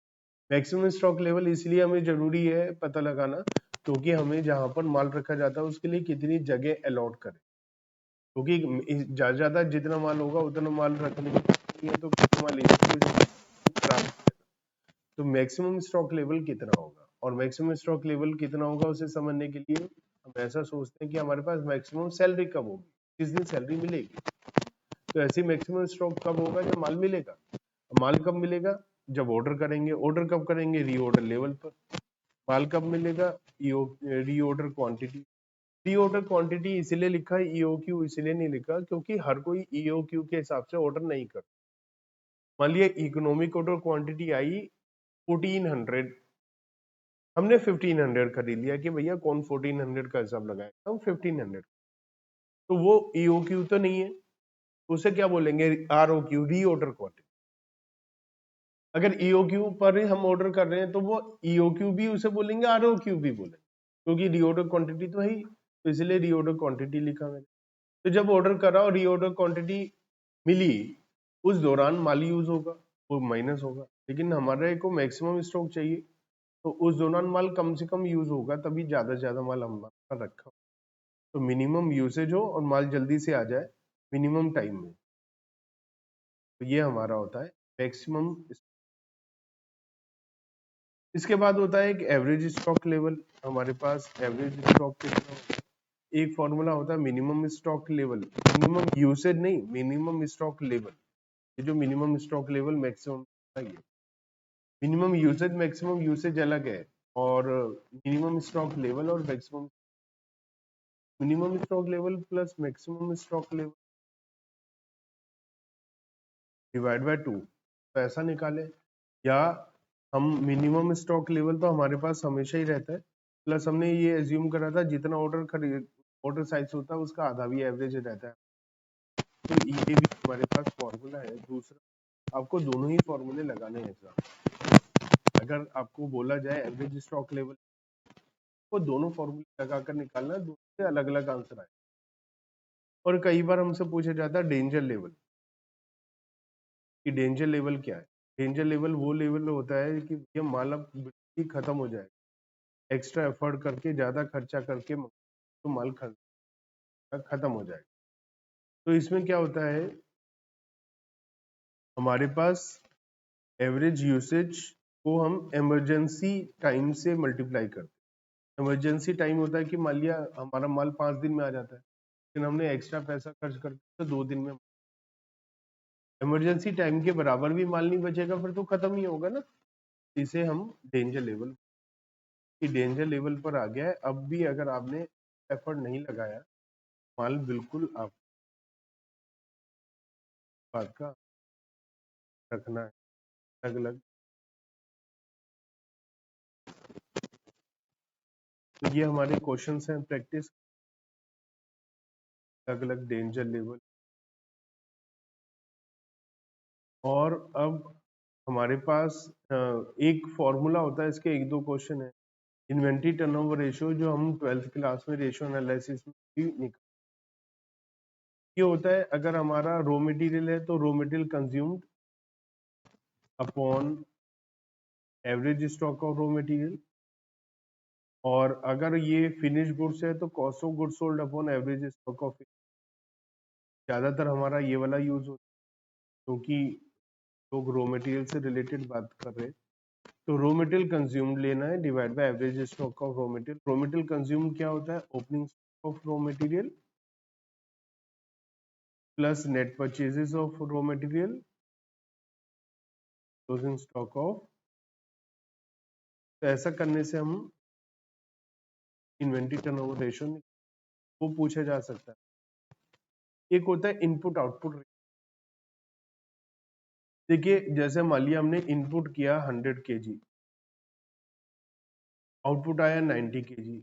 मैक्सिमम स्टॉक लेवल इसलिए हमें जरूरी है पता लगाना, क्योंकि हमें जहां पर माल रखा जाता है उसके लिए कितनी जगह अलॉट करें, क्योंकि ज्यादा ज्यादा जितना माल होगा उतना माल रखने की है, तो कितना माल खराब। तो मैक्सिमम स्टॉक लेवल कितना होगा, और मैक्सिमम स्टॉक लेवल कितना होगा उसे समझने के लिए हम ऐसा सोचते हैं कि हमारे पास मैक्सिमम सैलरी कब होगी, किस दिन सैलरी मिलेगी। तो ऐसे मैक्सिमम स्टॉक कब होगा, जब माल मिलेगा। माल कब मिलेगा, जब ऑर्डर करेंगे। ऑर्डर कब करेंगे, रीऑर्डर लेवल पर। माल कब मिलेगा, रीऑर्डर क्वांटिटी। रीऑर्डर क्वांटिटी इसलिए लिखा है, ईओक्यू इसलिए नहीं लिखा क्योंकि हर कोई ईओक्यू के हिसाब से ऑर्डर नहीं करता। मान लिया इकोनॉमिक ऑर्डर क्वांटिटी आई 1400, हमने 1500 खरीद लिया कि भैया कौन 1400 का हिसाब लगाएगा, हम 1500, तो वो ईओक्यू तो नहीं है, उसे क्या बोलेंगे, आरओक्यू, रीऑर्डर क्वांटिटी। अगर ईओक्यू पर ही हम ऑर्डर कर रहे हैं तो वो ईओक्यू भी उसे बोलेंगे, आरओक्यू भी बोलेंगे, क्योंकि रीऑर्डर क्वांटिटी तो है ही, तो इसलिए रीऑर्डर क्वांटिटी लिखा मैंने। तो जब ऑर्डर करा और रीऑर्डर क्वांटिटी मिली, उस दौरान माल यूज होगा, वो माइनस होगा। लेकिन हमारे को मैक्सिमम स्टॉक चाहिए, तो उस दौरान माल कम से कम यूज होगा, तभी ज्यादा से ज्यादा माल हमारा रखा। तो मिनिमम यूसेज हो और माल जल्दी से आ जाए मिनिमम टाइम में, तो ये हमारा होता है मैक्सिमम। इसके बाद होता है एक एवरेज स्टॉक लेवल। हमारे पास एवरेज स्टॉक कितना होता है, एक फॉर्मूला होता है minimum stock level, minimum usage नहीं, मिनिमम स्टॉक लेवल। ये जो मिनिमम स्टॉक लेवल मैक्सिमम है, मिनिमम यूसेज मैक्सिमम यूसेज अलग है, और मिनिमम स्टॉक लेवल और maximum, minimum stock level plus maximum stock level divide by 2, तो ऐसा निकाले। या हम मिनिमम स्टॉक लेवल तो हमारे पास हमेशा ही रहता है, प्लस हमने ये एज्यूम करा था जितना ऑर्डर खरीद ऑर्डर साइज होता है उसका आधा भी एवरेज रहता है, तो ये भी हमारे पास फॉर्मूला है दूसरा। आपको दोनों ही फॉर्मूले लगाने हैं एग्जाम, अगर आपको बोला जाए एवरेज स्टॉक लेवल, वो दोनों फॉर्मूले लगाकर निकालना, दोनों से अलग अलग आंसर आए। और कई बार हमसे पूछा जाता है डेंजर लेवल, कि डेंजर लेवल क्या है। डेंजर लेवल वो लेवल होता है कि ये माल अब बिल्कुल ही खत्म हो जाए, एक्स्ट्रा एफर्ट करके ज्यादा खर्चा करके तो माल खत्म हो जाएगा। तो इसमें क्या होता है, हमारे पास एवरेज यूसेज को हम इमरजेंसी टाइम से मल्टीप्लाई करते हैं। इमरजेंसी टाइम होता है कि मान लिया हमारा माल 5 दिन में आ जाता है, लेकिन हमने एक्स्ट्रा पैसा खर्च करके तो 2 दिन में। इमरजेंसी टाइम के बराबर भी माल नहीं बचेगा, फिर तो खत्म ही होगा ना। इसे हम डेंजर लेवल, कि डेंजर लेवल पर आ गया है, अब भी अगर आपने एफर्ट नहीं लगाया, माल बिल्कुल आप बात का रखना है अलग अलग। तो ये हमारे क्वेश्चंस हैं प्रैक्टिस, अलग अलग डेंजर लेवल। और अब हमारे पास एक फॉर्मूला होता है, इसके एक दो क्वेश्चन है। इन्वेंट्री टर्नओवर रेशियो जो हम 12th क्लास में रेशियो एनालिसिस में भी निकाल, ये होता है अगर हमारा रॉ मटेरियल है तो raw material consumed upon average stock of raw material, और अगर ये फिनिश गुड्स है तो cost of goods sold upon average stock of. ज्यादातर हमारा ये वाला यूज होता है क्योंकि लोग रॉ मटेरियल से रिलेटेड बात कर रहे हैं। तो रॉ मटेरियल कंज्यूम लेना है divide by average stock of raw material. Raw material consume क्या होता है? Opening stock of raw material plus net purchases of raw material closing stock of. तो ऐसा करने से हम इन्वेंट्री टर्नओवर रेशियो वो पूछा जा सकता है। एक होता है इनपुट आउटपुट। देखिए जैसे मान लिया हमने इनपुट किया 100 केजी, आउटपुट आया 90 केजी,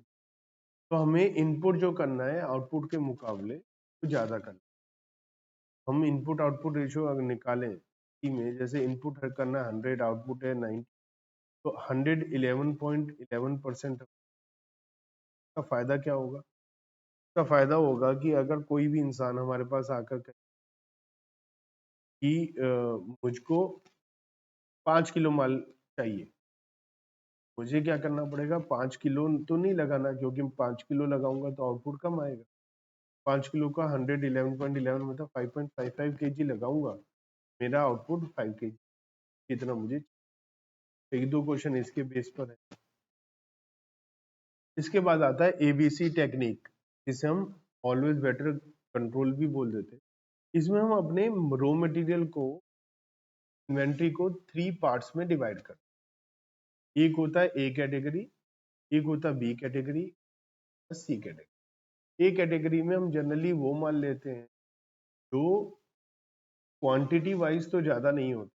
तो हमें इनपुट जो करना है आउटपुट के मुकाबले तो ज्यादा करना है। हम इनपुट आउटपुट रेशियो अगर निकालें में, जैसे इनपुट करना 100, आउटपुट है 90, तो 111.11% का फायदा क्या होगा? का फायदा होगा कि अगर कोई भी इंसान हमारे पास आकर कहे कि मुझको 5 किलो माल चाहिए, मुझे क्या करना पड़ेगा? 5 किलो तो नहीं लगाना, क्योंकि 5 किलो लगाऊंगा तो आउटपुट कम आएगा। 5 किलो का 111.11 मतलब 5.55 केजी लगाऊंगा, मेरा आउटपुट 5 केजी कितना मुझे। एक दो क्वेश्चन इसके बेस पर है। इसके बाद आता है एबीसी टेक्निक, जिसे हम ऑलवेज बेटर कंट्रोल भी बोल देते हैं। इसमें हम अपने रॉ मटेरियल को, इन्वेंट्री को 3 पार्ट्स में डिवाइड करते हैं। एक होता है ए कैटेगरी, एक होता है B category, C category. A category में हम जनरली वो माल लेते हैं जो क्वांटिटी वाइज तो ज्यादा नहीं होता,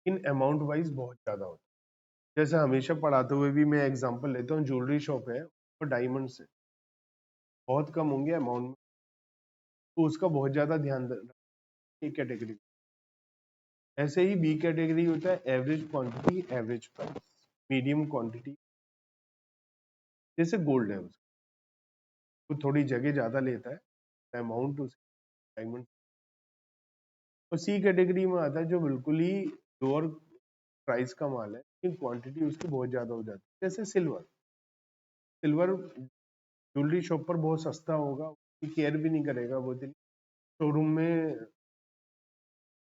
इन अमाउंट वाइज बहुत ज्यादा होता है। जैसे हमेशा पढ़ाते हुए भी मैं एग्जांपल लेता हूँ, ज्वेलरी शॉप है और डायमंड्स है, बहुत कम होंगे अमाउंट में, तो उसका बहुत ज्यादा ध्यान रखना ए कैटेगरी। ऐसे ही बी कैटेगरी होता है average quantity average price, medium quantity, जैसे गोल्ड है उसका तो थोड़ी जगह ज्यादा लेता है अमाउंट उसकी डायमंड। और सी कैटेगरी में आता है जो बिल्कुल ही लोअर प्राइस का माल है लेकिन क्वांटिटी उसकी बहुत ज्यादा हो जाती है। जैसे सिल्वर, सिल्वर ज्वेलरी शॉप पर बहुत सस्ता होगा, उसकी केयर भी नहीं करेगा वो दिन। शोरूम में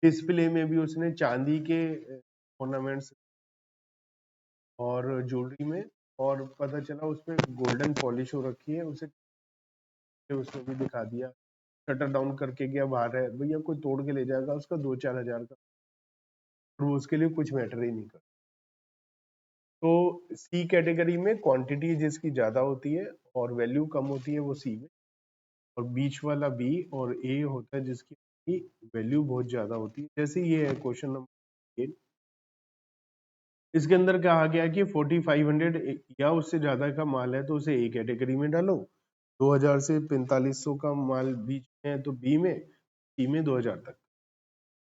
डिस्प्ले में भी उसने चांदी के ऑर्नामेंट्स और ज्वेलरी में, और पता चला उसमें गोल्डन पॉलिश हो रखी है, उसे उसने भी दिखा दिया, शटर डाउन करके गया, बाहर है भैया कोई तोड़ के ले जाएगा उसका 2-4 हजार का, और वो उसके लिए कुछ मैटर ही नहीं करता। तो सी कैटेगरी में क्वांटिटी जिसकी ज्यादा होती है और वैल्यू कम होती है वो सी में, और बीच वाला बी और ए होता है जिसकी वैल्यू बहुत ज्यादा होती है। जैसे ये है क्वेश्चन नंबर 8, इसके अंदर कहा गया कि 4500 या उससे ज्यादा का माल है तो उसे ए कैटेगरी में डालो, 2000 से 4500 का माल बीच में है तो बी में, सी में 2000 तक।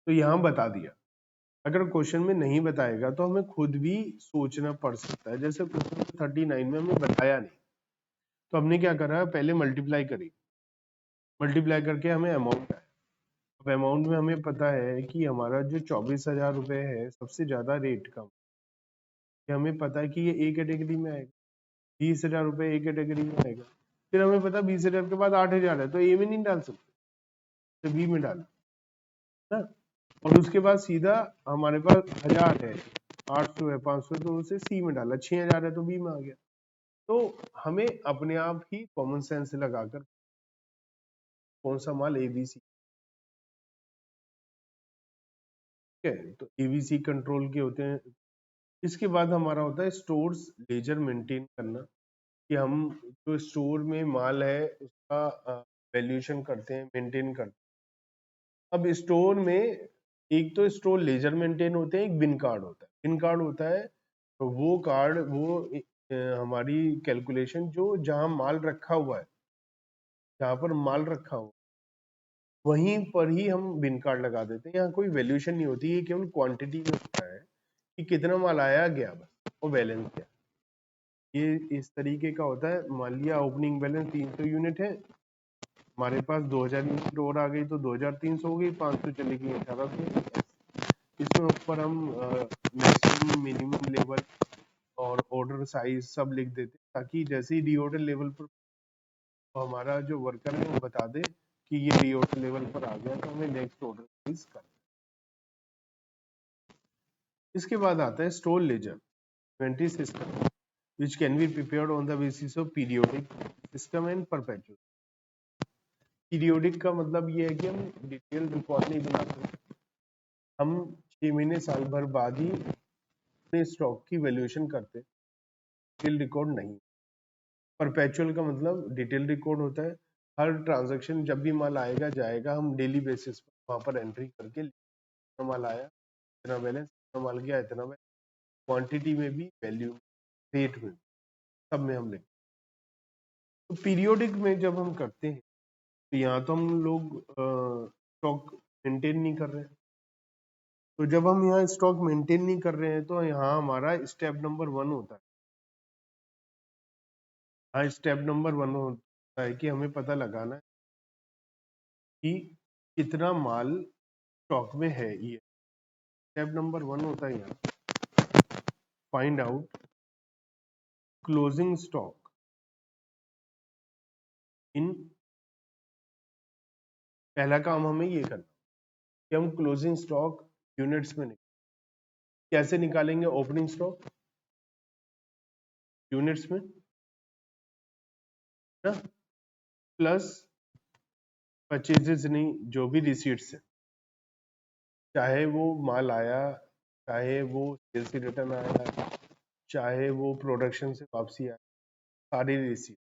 तो यहाँ बता दिया। अगर क्वेश्चन में नहीं बताएगा तो हमें खुद भी सोचना पड़ सकता है। जैसे क्वेश्चन 39 में हमें बताया नहीं, तो हमने क्या करा, पहले मल्टीप्लाई करी, मल्टीप्लाई करके हमें अमाउंट आया। अब अमाउंट में हमें पता है कि हमारा जो 24,000 रुपए है सबसे ज्यादा रेट का, ये हमें पता है कि ये ए कैटेगरी में आएगा। 20,000 रुपए ए कैटेगरी में आएगा। फिर हमें पता 20,000 के बाद 8,000 है तो ए में नहीं डाल सकते, तो बी में डाल ना। और उसके बाद सीधा हमारे पास 1000 है, 800 है, 500, तो उसे सी में डाला, 6,000 है तो बी में आ गया। तो हमें अपने आप ही कॉमन सेंस लगाकर कौन सा माल एबीसी, ठीक है, तो एबीसी कंट्रोल के होते हैं। इसके बाद हमारा होता है स्टोर्स लेजर मेंटेन करना, कि हम जो स्टोर में माल है उसका वैल्यूएशन करते हैं, मेंटेन करते हैं। अब स्टोर में एक तो स्टोर लेजर मेंटेन होते हैं, एक बिन कार्ड होता है। बिन कार्ड होता है तो वो कार्ड, वो हमारी कैलकुलेशन जो जहां माल रखा हुआ है, जहां पर माल रखा हुआ वहीं पर ही हम बिन कार्ड लगा देते हैं। यहाँ कोई वैल्यूएशन नहीं होती, ये केवल क्वांटिटी में होता है कि कितना माल आया गया बस, वो बैलेंस क्या। ये इस तरीके का होता है। मान लिया ओपनिंग बैलेंस 300 यूनिट है, हमारे पास 2000 यूनिट और आ गई तो 2300 हो गई, 500 चली गई 1800। इसमें ऊपर हम मैक्सिमम मिनिमम लेवल और ऑर्डर साइज सब लिख देते हैं, ताकि जैसे ही रीऑर्डर लेवल पर हमारा जो वर्कर है वो बता दे कि ये रीऑर्डर लेवल पर आ गया, तो हमें नेक्स्ट ऑर्डर प्लेस कर। इसके बाद आता है store laser inventory system, which can be prepared on the basis of periodic system and perpetual। Periodic का मतलब ये है कि हम डिटेल रिकॉर्ड नहीं बनाते, हम 6 महीने साल भर बाद ही अपने स्टॉक की वैल्यूएशन करते, डिटेल रिकॉर्ड नहीं। परपेचुअल का मतलब डिटेल रिकॉर्ड होता है, हर ट्रांजैक्शन जब भी माल आएगा जाएगा, हम डेली बेसिस पर वहां पर एंट्री करके इतना माल आया, इतना बैलेंस, इतना माल गया, इतना बैलेंस, क्वांटिटी में भी, वैल्यू, रेट में, सब में हम लिखते। तो पीरियोडिक में जब हम करते हैं तो यहाँ तो हम लोग स्टॉक मेंटेन नहीं कर रहे हैं, तो जब हम यहाँ स्टॉक मेंटेन नहीं कर रहे हैं तो यहाँ हमारा स्टेप नंबर 1 होता है। हाँ, स्टेप नंबर 1 होता है कि हमें पता लगाना है कि कितना माल स्टॉक में है। ये स्टेप नंबर 1 होता है। यहाँ find out closing stock in, पहला काम हमें ये करना कि हम क्लोजिंग स्टॉक यूनिट्स में कैसे निकालेंगे। ओपनिंग स्टॉक यूनिट्स में ना, प्लस परचेजेस नहीं, जो भी रिसीट्स है, चाहे वो माल आया, चाहे वो सेल से रिटर्न आया, चाहे वो प्रोडक्शन से वापसी आया, सारी रिसीट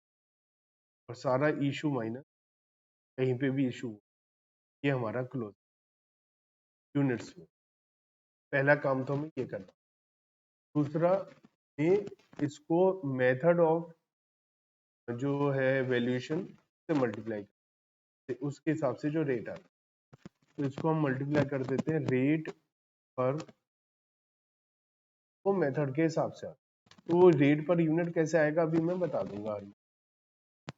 और सारा इशू माइनस कहीं पे भी इशू, ये हमारा क्लोज यूनिट्स में। पहला काम तो हमें ये करना। दूसरा, ये इसको मेथड ऑफ जो है वैल्यूएशन से मल्टीप्लाई करते, उसके हिसाब से जो रेट आता है तो इसको हम मल्टीप्लाई कर देते हैं रेट पर, वो मेथड के हिसाब से आता है। तो वो रेट पर यूनिट कैसे आएगा अभी मैं बता दूंगा,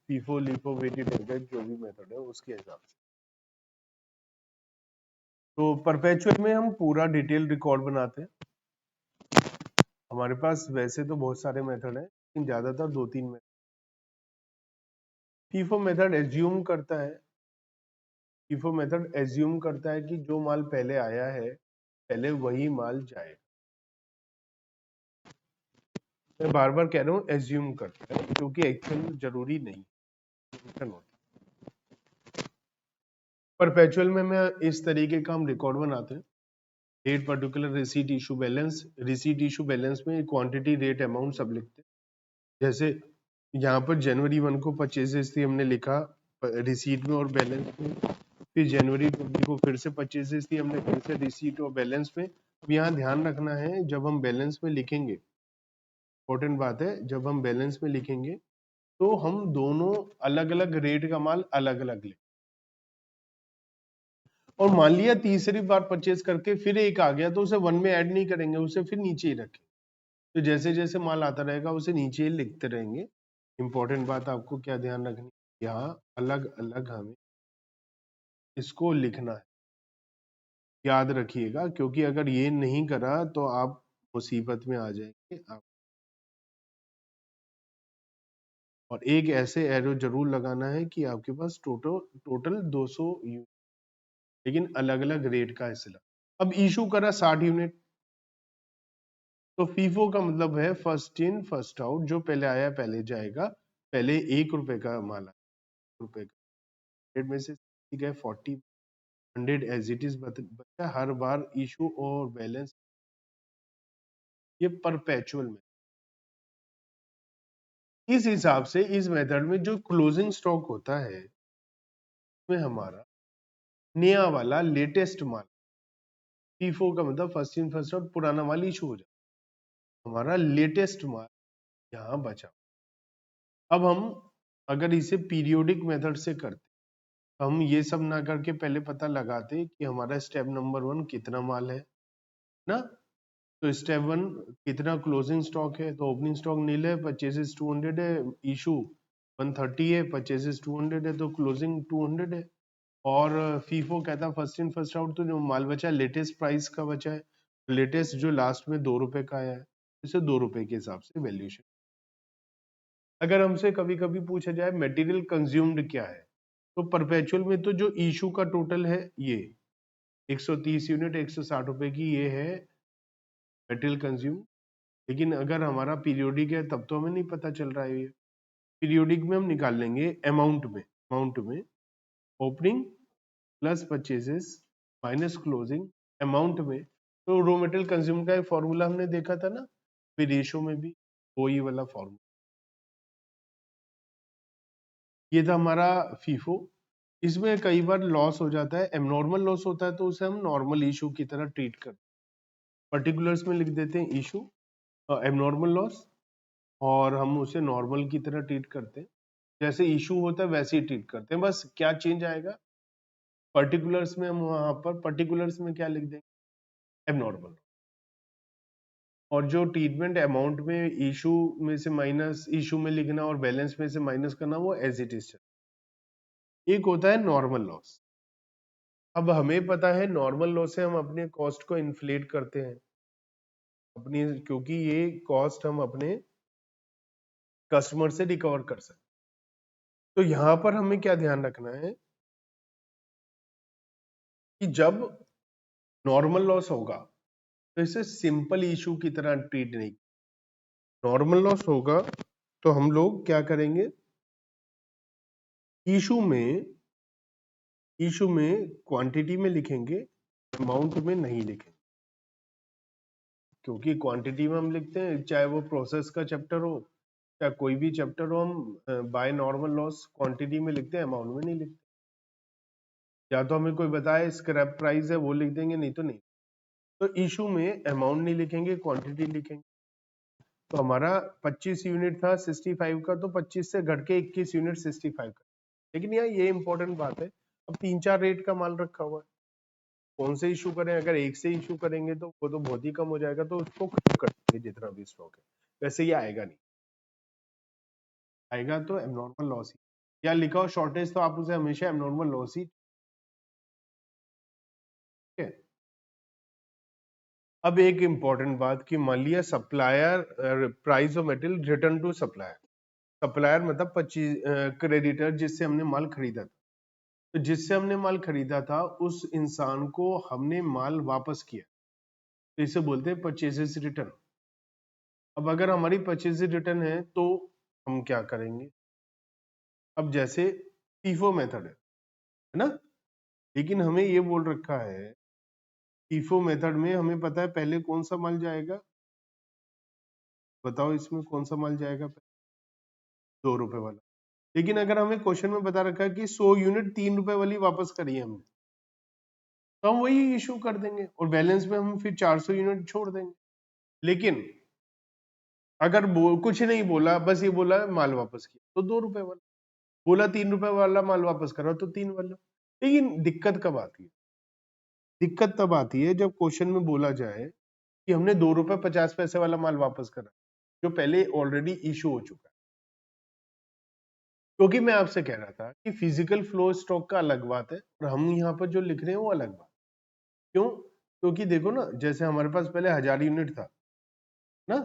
फीफो लीफो वेटेड एवरेज जो भी मेथड है उसके हिसाब से। तो परपेचुअल में हम पूरा डिटेल रिकॉर्ड बनाते हैं। हमारे पास वैसे तो बहुत सारे मेथड है, लेकिन ज्यादातर 2-3 मेथड। फीफो मेथड एज्यूम करता है, फीफो मेथड एज्यूम करता है कि जो माल पहले आया है पहले वही माल जाए। मैं बार बार कह रहा हूँ एज्यूम करता है, क्योंकि एक्चुअल जरूरी नहीं। परपेचुअल में मैं इस तरीके का हम रिकॉर्ड बनाते हैं। Rate particular receipt issue balance, receipt issue balance में क्वांटिटी रेट अमाउंट सब लिखते हैं। जैसे यहाँ पर जनवरी 1 को परचेजेस थी, हमने लिखा रिसीट में और बैलेंस में, फिर जनवरी 20 को फिर से परचेजेस थी, हमने फिर से रिसीट और बैलेंस में। अब यहाँ ध्यान रखना है, जब हम बैलेंस में लिखेंगे, इंपॉर्टेंट बात है, जब हम बैलेंस में लिखेंगे तो हम दोनों अलग अलग रेट का माल अलग अलग लिखें। और मान लिया तीसरी बार परचेज करके फिर एक आ गया तो उसे 1 में ऐड नहीं करेंगे, उसे फिर नीचे ही रखें। तो जैसे जैसे माल आता रहेगा उसे नीचे ही लिखते रहेंगे। इंपॉर्टेंट बात आपको क्या ध्यान रखनी, यहाँ अलग अलग हमें इसको लिखना है, याद रखिएगा, क्योंकि अगर ये नहीं करा तो आप मुसीबत में आ जाएंगे आप। और एक ऐसे एरो जरूर लगाना है कि आपके पास टोटल 200 यूनिट, लेकिन अलग अलग रेट का हिस्सा। अब इशू करा 60 यूनिट, तो फीफो का मतलब है फर्स्ट इन फर्स्ट आउट, जो पहले आया पहले जाएगा। पहले 1 रुपए का माल आया, रुपए का, 100 में से ठीक है 40, 100 एज इट इज बचा हर बार इशू और बैलेंस। ये परपेचुअल में, इस हिसाब से इस मेथड में जो क्लोजिंग स्टॉक होता है उसमें हमारा नया वाला लेटेस्ट माल, फीफो का मतलब फर्स्ट इन फर्स्ट आउट, पुराना माल इशू हो जाए, हमारा लेटेस्ट माल यहाँ बचा। अब हम अगर इसे पीरियोडिक मेथड से करते, हम ये सब ना करके पहले पता लगाते कि हमारा स्टेप नंबर 1 कितना माल है ना। तो स्टेप 1 कितना क्लोजिंग स्टॉक है, तो ओपनिंग स्टॉक नील है, परचेजेस 200 है, इशू 130 है, परचेजेस 200 है, तो क्लोजिंग 200 है। और फीफो कहता है फर्स्ट इन फर्स्ट आउट, तो जो माल बचा है लेटेस्ट प्राइस का बचा है, लेटेस्ट जो लास्ट में 2 रुपए का आया है, इसे 2 रुपए के हिसाब से वैल्यूएशन। अगर हमसे कभी कभी पूछा जाए मटेरियल कंज्यूम्ड क्या है, तो परपेचुअल में तो जो इशू का टोटल है ये 130 यूनिट 160 रुपए की ये है मटेरियल कंज्यूम। लेकिन अगर हमारा पीरियोडिक है तब तो हमें नहीं पता चल रहा है ये। पीरियोडिक में हम निकाल लेंगे अमाउंट में opening plus purchases minus closing amount में। तो रॉ मटेरियल कंज्यूम का एक फॉर्मूला हमने देखा था ना, फिर रेशो में भी वही वाला फॉर्मूला। ये था हमारा फीफो। इसमें कई बार लॉस हो जाता है, एबनॉर्मल लॉस होता है, तो उसे हम नॉर्मल इशू की तरह ट्रीट करते हैं। पर्टिकुलर्स में लिख देते हैं इशू एबनॉर्मल लॉस, और हम उसे नॉर्मल की तरह ट्रीट करते हैं। जैसे इशू होता है वैसे ही ट्रीट करते हैं, बस क्या चेंज आएगा पर्टिकुलर्स में, हम वहां पर पर्टिकुलर्स में क्या लिख देंगे एबनॉर्मल। और जो ट्रीटमेंट अमाउंट में इशू में से माइनस इशू में लिखना और बैलेंस में से माइनस करना, वो एज इट इज। एक होता है नॉर्मल लॉस। अब हमें पता है नॉर्मल लॉस से हम अपने कॉस्ट को इन्फ्लेट करते हैं अपनी, क्योंकि ये कॉस्ट हम अपने कस्टमर से रिकवर कर सकते। तो यहां पर हमें क्या ध्यान रखना है कि जब नॉर्मल लॉस होगा तो इसे सिंपल इशू की तरह ट्रीट नहीं। नॉर्मल लॉस होगा तो हम लोग क्या करेंगे, इशू में क्वांटिटी में लिखेंगे, अमाउंट में नहीं लिखेंगे। क्योंकि क्वांटिटी में हम लिखते हैं, चाहे वो प्रोसेस का चैप्टर हो चाहे कोई भी चैप्टर हो, हम बाय नॉर्मल लॉस क्वांटिटी में लिखते हैं, अमाउंट में नहीं लिखते। या तो हमें कोई बताए स्क्रैप प्राइस है वो लिख देंगे, नहीं तो नहीं। तो इशू में अमाउंट नहीं लिखेंगे, क्वांटिटी लिखेंगे। तो हमारा 25 यूनिट था 65 का, तो 25 से घट के 21 यूनिट 65 का। लेकिन यार ये इंपॉर्टेंट बात है, अब 3-4 रेट का माल रखा हुआ है, कौन से इशू करें? अगर एक से इशू करेंगे तो वो तो बहुत ही कम हो जाएगा, तो उसको खत्म कर देंगे जितना भी स्टॉक है। वैसे ये आएगा नहीं, आएगा तो एबनॉर्मल लॉस ही, या लिखा हो शॉर्टेज तो आप उसे हमेशा एबनॉर्मल लॉस ही, ठीक है। अब एक इंपॉर्टेंट बात कि मान लिया supplier price of material return to supplier. Supplier मतलब 25 क्रेडिटर जिससे हमने माल खरीदा था। तो जिससे हमने माल खरीदा था उस इंसान को हमने माल वापस किया, तो इसे बोलते हैं परचेजेस रिटर्न। अब अगर हमारी परचेज रिटर्न है तो हम क्या करेंगे, अब जैसे फीफो मेथड है ना, लेकिन हमें ये बोल रखा है फीफो मेथड में हमें पता है पहले कौन सा माल जाएगा, बताओ इसमें कौन सा माल जाएगा? 2 रुपए वाला। लेकिन अगर हमें क्वेश्चन में बता रखा है कि 100 यूनिट 3 रुपए वाली वापस करी है हमने, तो हम वही इशू कर देंगे और बैलेंस में हम फिर 400 यूनिट छोड़ देंगे। लेकिन अगर कुछ नहीं बोला, बस ये बोला माल वापस किया, तो 2 रुपए वाला। बोला 3 रुपए वाला माल वापस करो, तो 3 वाला। लेकिन दिक्कत कब आती है? दिक्कत तब आती है जब क्वेश्चन में बोला जाए कि हमने 2 रुपए 50 पैसे वाला माल वापस करा, जो पहले ऑलरेडी इशू हो चुका है। क्योंकि मैं आपसे कह रहा था कि फिजिकल फ्लो स्टॉक का अलग बात है और हम यहाँ पर जो लिख रहे हैं वो अलग बात। क्यों? क्योंकि देखो ना, जैसे हमारे पास पहले 1000 यूनिट था ना,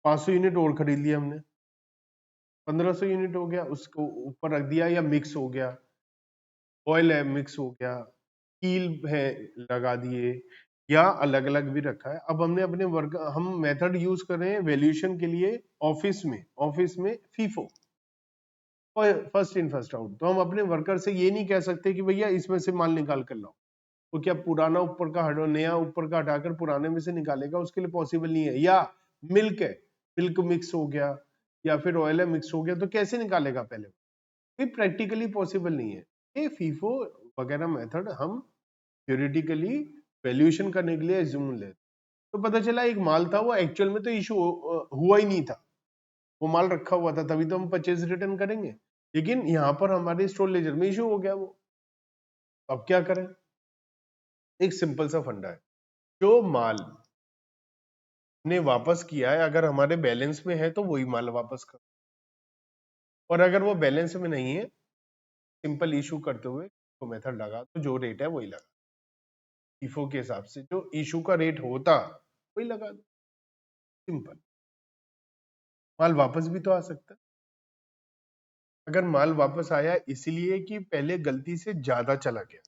500 यूनिट और खरीद लिया हमने, 1500 यूनिट हो गया, उसको ऊपर रख दिया, या मिक्स हो गया, ऑयल है मिक्स हो गया, कील है लगा दिए, या अलग अलग भी रखा है। अब हमने अपने वर्क हम मेथड यूज कर रहे हैं वैल्यूएशन के लिए ऑफिस में FIFO first in first out. तो हम अपने वर्कर से ये नहीं कह सकते कि भैया इसमें से माल निकाल कर लाओ, तो क्या पुराना ऊपर का हटो, नया ऊपर का हटाकर पुराने में से निकालेगा? उसके लिए पॉसिबल नहीं है। या मिल्क है, मिल्क मिक्स हो गया, या फिर ऑयल है मिक्स हो गया, तो कैसे निकालेगा? पहले ये प्रैक्टिकली पॉसिबल नहीं है। ये फीफो वगैरह मेथड हम थ्योरेटिकली वैल्यूएशन करने के लिए एज्यूम ले, तो पता चला एक माल था वो एक्चुअल में तो इशू हुआ ही नहीं था, वो माल रखा हुआ था, तभी तो हम परचेज रिटर्न करेंगे। लेकिन यहाँ पर हमारे स्टोर लेजर में इशू हो गया वो, अब क्या करें? एक सिंपल सा फंडा है, जो माल ने वापस किया है अगर हमारे बैलेंस में है तो वही माल वापस कर, और अगर वो बैलेंस में नहीं है, सिंपल इशू करते हुए तो मेथड लगा तो जो रेट है वही लगा, FIFO के हिसाब से जो इशू का रेट होता वही लगा दो, सिंपल। माल वापस भी तो आ सकता है। अगर माल वापस आया इसलिए कि पहले गलती से ज्यादा चला गया,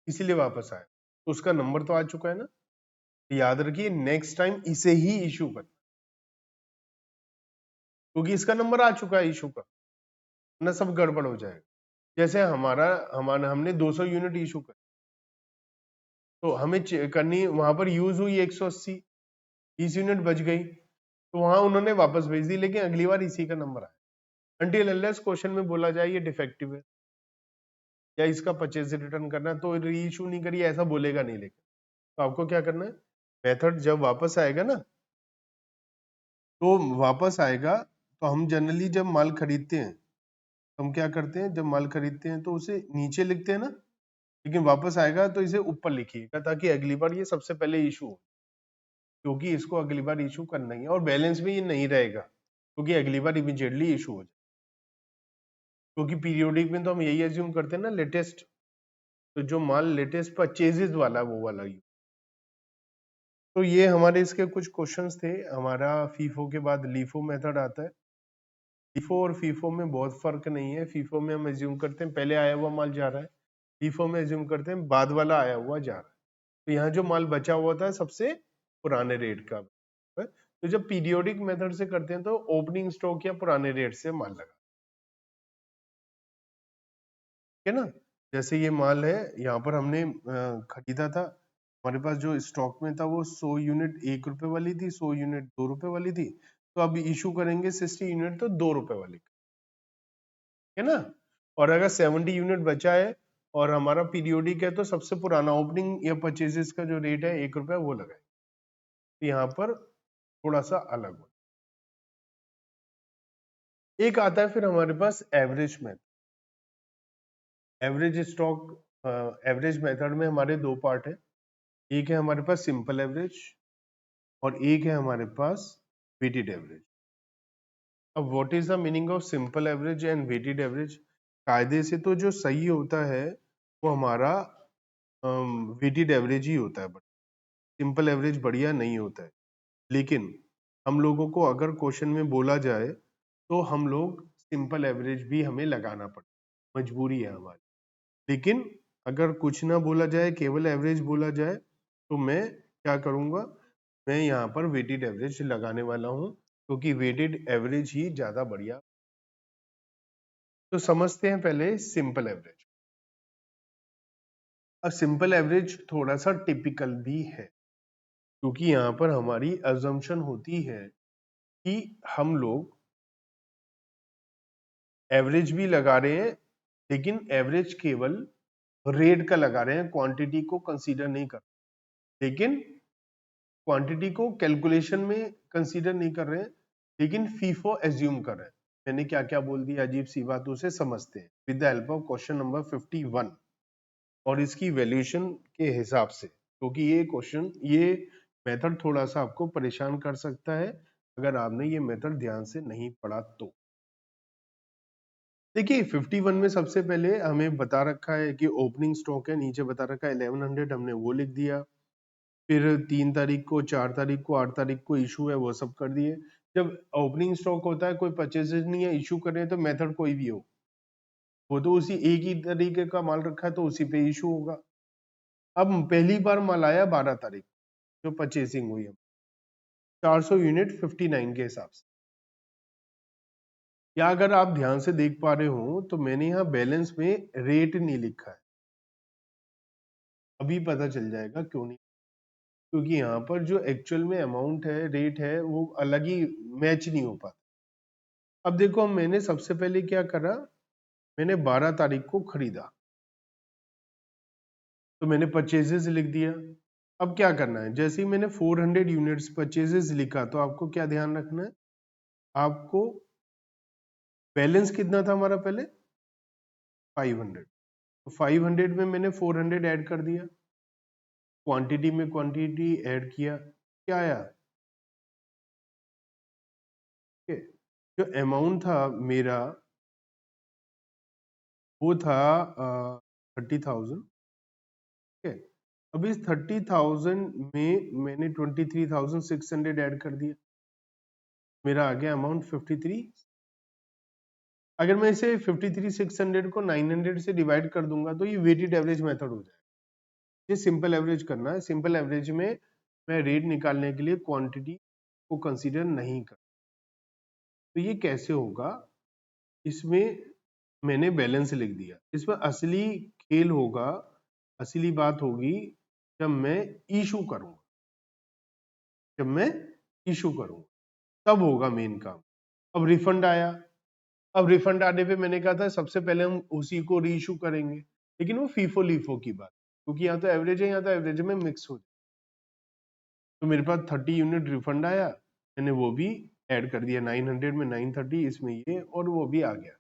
इसीलिए वापस आया, तो उसका नंबर तो आ चुका है ना। याद रखिए नेक्स्ट टाइम इसे ही इशू कर, क्योंकि इसका नंबर आ चुका है इशू का, ना सब गड़बड़ हो जाएगा। जैसे हमारा हमारा हमने 200 यूनिट इशू कर, तो हमें करनी वहां पर यूज हुई 180, 20 यूनिट बच गई, तो वहां उन्होंने वापस भेज दी, लेकिन अगली बार इसी का नंबर आया। अनटिल अनलेस क्वेश्चन में बोला जाए ये डिफेक्टिव है या इसका परचेज रिटर्न करना है, तो री इशू नहीं करिए ऐसा बोलेगा नहीं। लेकिन तो आपको क्या करना है, मेथड जब वापस आएगा ना, तो वापस आएगा, तो हम जनरली जब माल खरीदते हैं, हम क्या करते हैं, जब माल खरीदते हैं तो उसे नीचे लिखते हैं ना, लेकिन वापस आएगा तो इसे ऊपर लिखिएगा, ताकि अगली बार ये सबसे पहले इशू हो, क्योंकि इसको अगली बार इशू करना ही है, और बैलेंस में ये नहीं रहेगा, क्योंकि अगली बार इमीडिएटली इशू हो जाए। क्योंकि पीरियोडिक में तो हम यही एज्यूम करते हैं ना, लेटेस्ट, तो जो माल लेटेस्ट परचेजेस वाला वो वाला ही। तो ये हमारे इसके कुछ क्वेश्चंस थे। हमारा फीफो के बाद लीफो मेथड आता है। लीफो और फीफो में बहुत फर्क नहीं है। फीफो में हम एज्यूम करते हैं पहले आया हुआ माल जा रहा है, फीफो में एज्यूम करते हैं बाद वाला आया हुआ जा रहा है। तो यहाँ जो माल बचा हुआ था सबसे पुराने रेट का है। तो जब पीरियोडिक मेथड से करते हैं तो ओपनिंग स्टॉक या पुराने रेट से माल लगा, है ना। जैसे ये माल है, यहाँ पर हमने खरीदा था, हमारे पास जो स्टॉक में था वो 100 यूनिट 1 रुपए वाली थी, 100 यूनिट 2 रुपए वाली थी। तो अब इशू करेंगे 60 यूनिट तो 2 रुपए वाली, है ना। और अगर 70 यूनिट बचा है और हमारा पीरियोडिक है, तो सबसे पुराना ओपनिंग या परचेजेस का जो रेट है 1 रुपया वो लगाए। तो यहाँ पर थोड़ा सा अलग हो। एक आता है फिर हमारे पास average method. Average stock average method में हमारे दो पार्ट है, एक है हमारे पास सिंपल एवरेज और एक है हमारे पास वेटेड एवरेज। अब what is the meaning of simple average and weighted average? कायदे से तो जो सही होता है वो हमारा वेटेड एवरेज ही होता है, बट सिंपल एवरेज बढ़िया नहीं होता है। लेकिन हम लोगों को अगर क्वेश्चन में बोला जाए तो हम लोग सिंपल एवरेज भी हमें लगाना पड़ता, मजबूरी है हमारी। लेकिन अगर कुछ ना बोला जाए, केवल एवरेज बोला जाए, तो मैं क्या करूंगा, मैं यहाँ पर वेटेड एवरेज लगाने वाला हूँ, क्योंकि वेटेड एवरेज ही ज्यादा बढ़िया। तो समझते हैं पहले सिंपल एवरेज। अब सिंपल एवरेज थोड़ा सा टिपिकल भी है, क्योंकि यहाँ पर हमारी अजम्पशन होती है कि हम लोग एवरेज भी लगा रहे हैं, लेकिन एवरेज केवल रेट का लगा रहे हैं, क्वांटिटी को कंसीडर नहीं कर, लेकिन क्वांटिटी को कैलकुलेशन में कंसीडर नहीं कर रहे हैं, लेकिन फीफो एज्यूम कर रहे हैं। मैंने क्या क्या बोल दिया अजीब सी बात, उसे समझते हैं with the help of question number 51 और इसकी वैल्यूएशन के हिसाब से, क्योंकि ये क्वेश्चन ये मेथड थोड़ा सा आपको परेशान कर सकता है अगर आपने ये मेथड ध्यान से नहीं पढ़ा तो। देखिए 51 में सबसे पहले हमें बता रखा है कि ओपनिंग स्टॉक है, नीचे बता रखा है 1100, हमने वो लिख दिया। फिर 3 तारीख को, 4 तारीख को, 8 तारीख को इशू है, वो सब कर दिए। जब ओपनिंग स्टॉक होता है, कोई परचेजेस नहीं है, इशू कर रहे हैं, तो मेथड कोई भी हो, वो तो उसी एक ही तरीके का माल रखा है तो उसी पे इशू होगा। अब पहली बार माल आया 12 तारीख, जो परचेसिंग हुई है 400 यूनिट 59 के हिसाब से। या अगर आप ध्यान से देख पा रहे हो तो मैंने यहाँ बैलेंस में रेट नहीं लिखा है, अभी पता चल जाएगा क्यों नहीं, क्योंकि यहाँ पर जो एक्चुअल में अमाउंट है, रेट है, वो अलग ही मैच नहीं हो पाता। अब देखो मैंने सबसे पहले क्या करा, मैंने 12 तारीख को खरीदा, तो मैंने परचेजेस लिख दिया। अब क्या करना है, जैसे ही मैंने 400 यूनिट्स परचेजेस लिखा, तो आपको क्या ध्यान रखना है, आपको बैलेंस कितना था हमारा पहले 500, तो 500 में मैंने 400 ऐड कर दिया, क्वांटिटी में क्वांटिटी ऐड किया, क्या आया? जो अमाउंट था मेरा वो था 30,000। ठीक है, अब इस 30,000 में मैंने 23,600 ऐड कर दिया, मेरा आ गया अमाउंट 53। अगर मैं इसे 53,600 को 900 से डिवाइड कर दूंगा तो ये वेटेड एवरेज मेथड हो जाएगा। ये सिंपल एवरेज करना है, सिंपल एवरेज में मैं रेट निकालने के लिए क्वांटिटी को कंसीडर नहीं कर। तो ये कैसे होगा, इसमें मैंने बैलेंस लिख दिया, इसमें असली खेल होगा, असली बात होगी जब मैं इशू करूंगा, जब मैं इशू करूंगा तब होगा मेन काम। अब रिफंड आया, अब रिफंड आने पे मैंने कहा था सबसे पहले हम उसी को री इशू करेंगे, लेकिन वो फीफो लीफो की बात, क्योंकि यहाँ तो एवरेज है, यहाँ तो एवरेज में मिक्स हो जाए। तो मेरे पास 30 यूनिट रिफंड आया, मैंने वो भी ऐड कर दिया, 900 में 930, इसमें ये, और वो भी आ गया।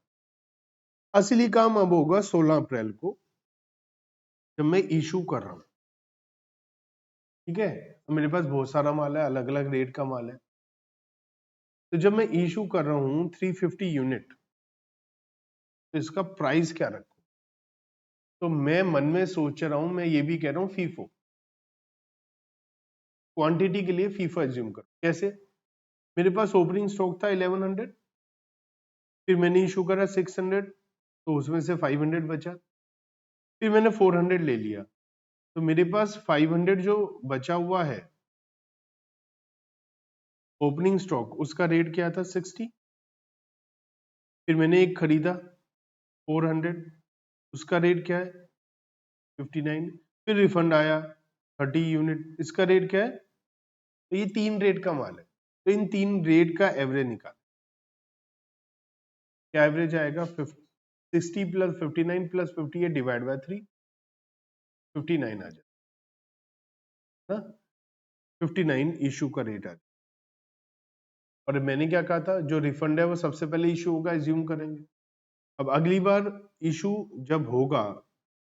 असली काम अब होगा 16 अप्रैल को जब मैं इशू कर रहा हूं। ठीक है, मेरे पास बहुत सारा माल है, अलग अलग रेट का माल है, तो जब मैं इशू कर रहा हूं 350 यूनिट, तो इसका प्राइस क्या रखूं? तो मैं मन में सोच रहा हूं, मैं ये भी कह रहा हूं फीफो, क्वांटिटी के लिए फीफो एज्यूम करो। कैसे? मेरे पास ओपनिंग स्टॉक था 1100, फिर मैंने इशू करा 600, तो उसमें से 500 बचा, फिर मैंने 400 ले लिया, तो मेरे पास 500 जो बचा हुआ है ओपनिंग स्टॉक, उसका रेट क्या था? 60। फिर मैंने एक खरीदा 400, उसका रेट क्या है? 59। फिर रिफंड आया 30 यूनिट, इसका रेट क्या है? तो ये 3 रेट का माल है, तो इन 3 रेट का एवरेज निकाल, क्या एवरेज आएगा? 60 प्लस 59 प्लस 58 डिवाइड बाय 3, 59 आ जाए, 59 इशू का रेट आ जाए। और मैंने क्या कहा था, जो रिफंड है वो सबसे पहले इशू होगा, एज्यूम करेंगे। अब अगली बार इशू जब होगा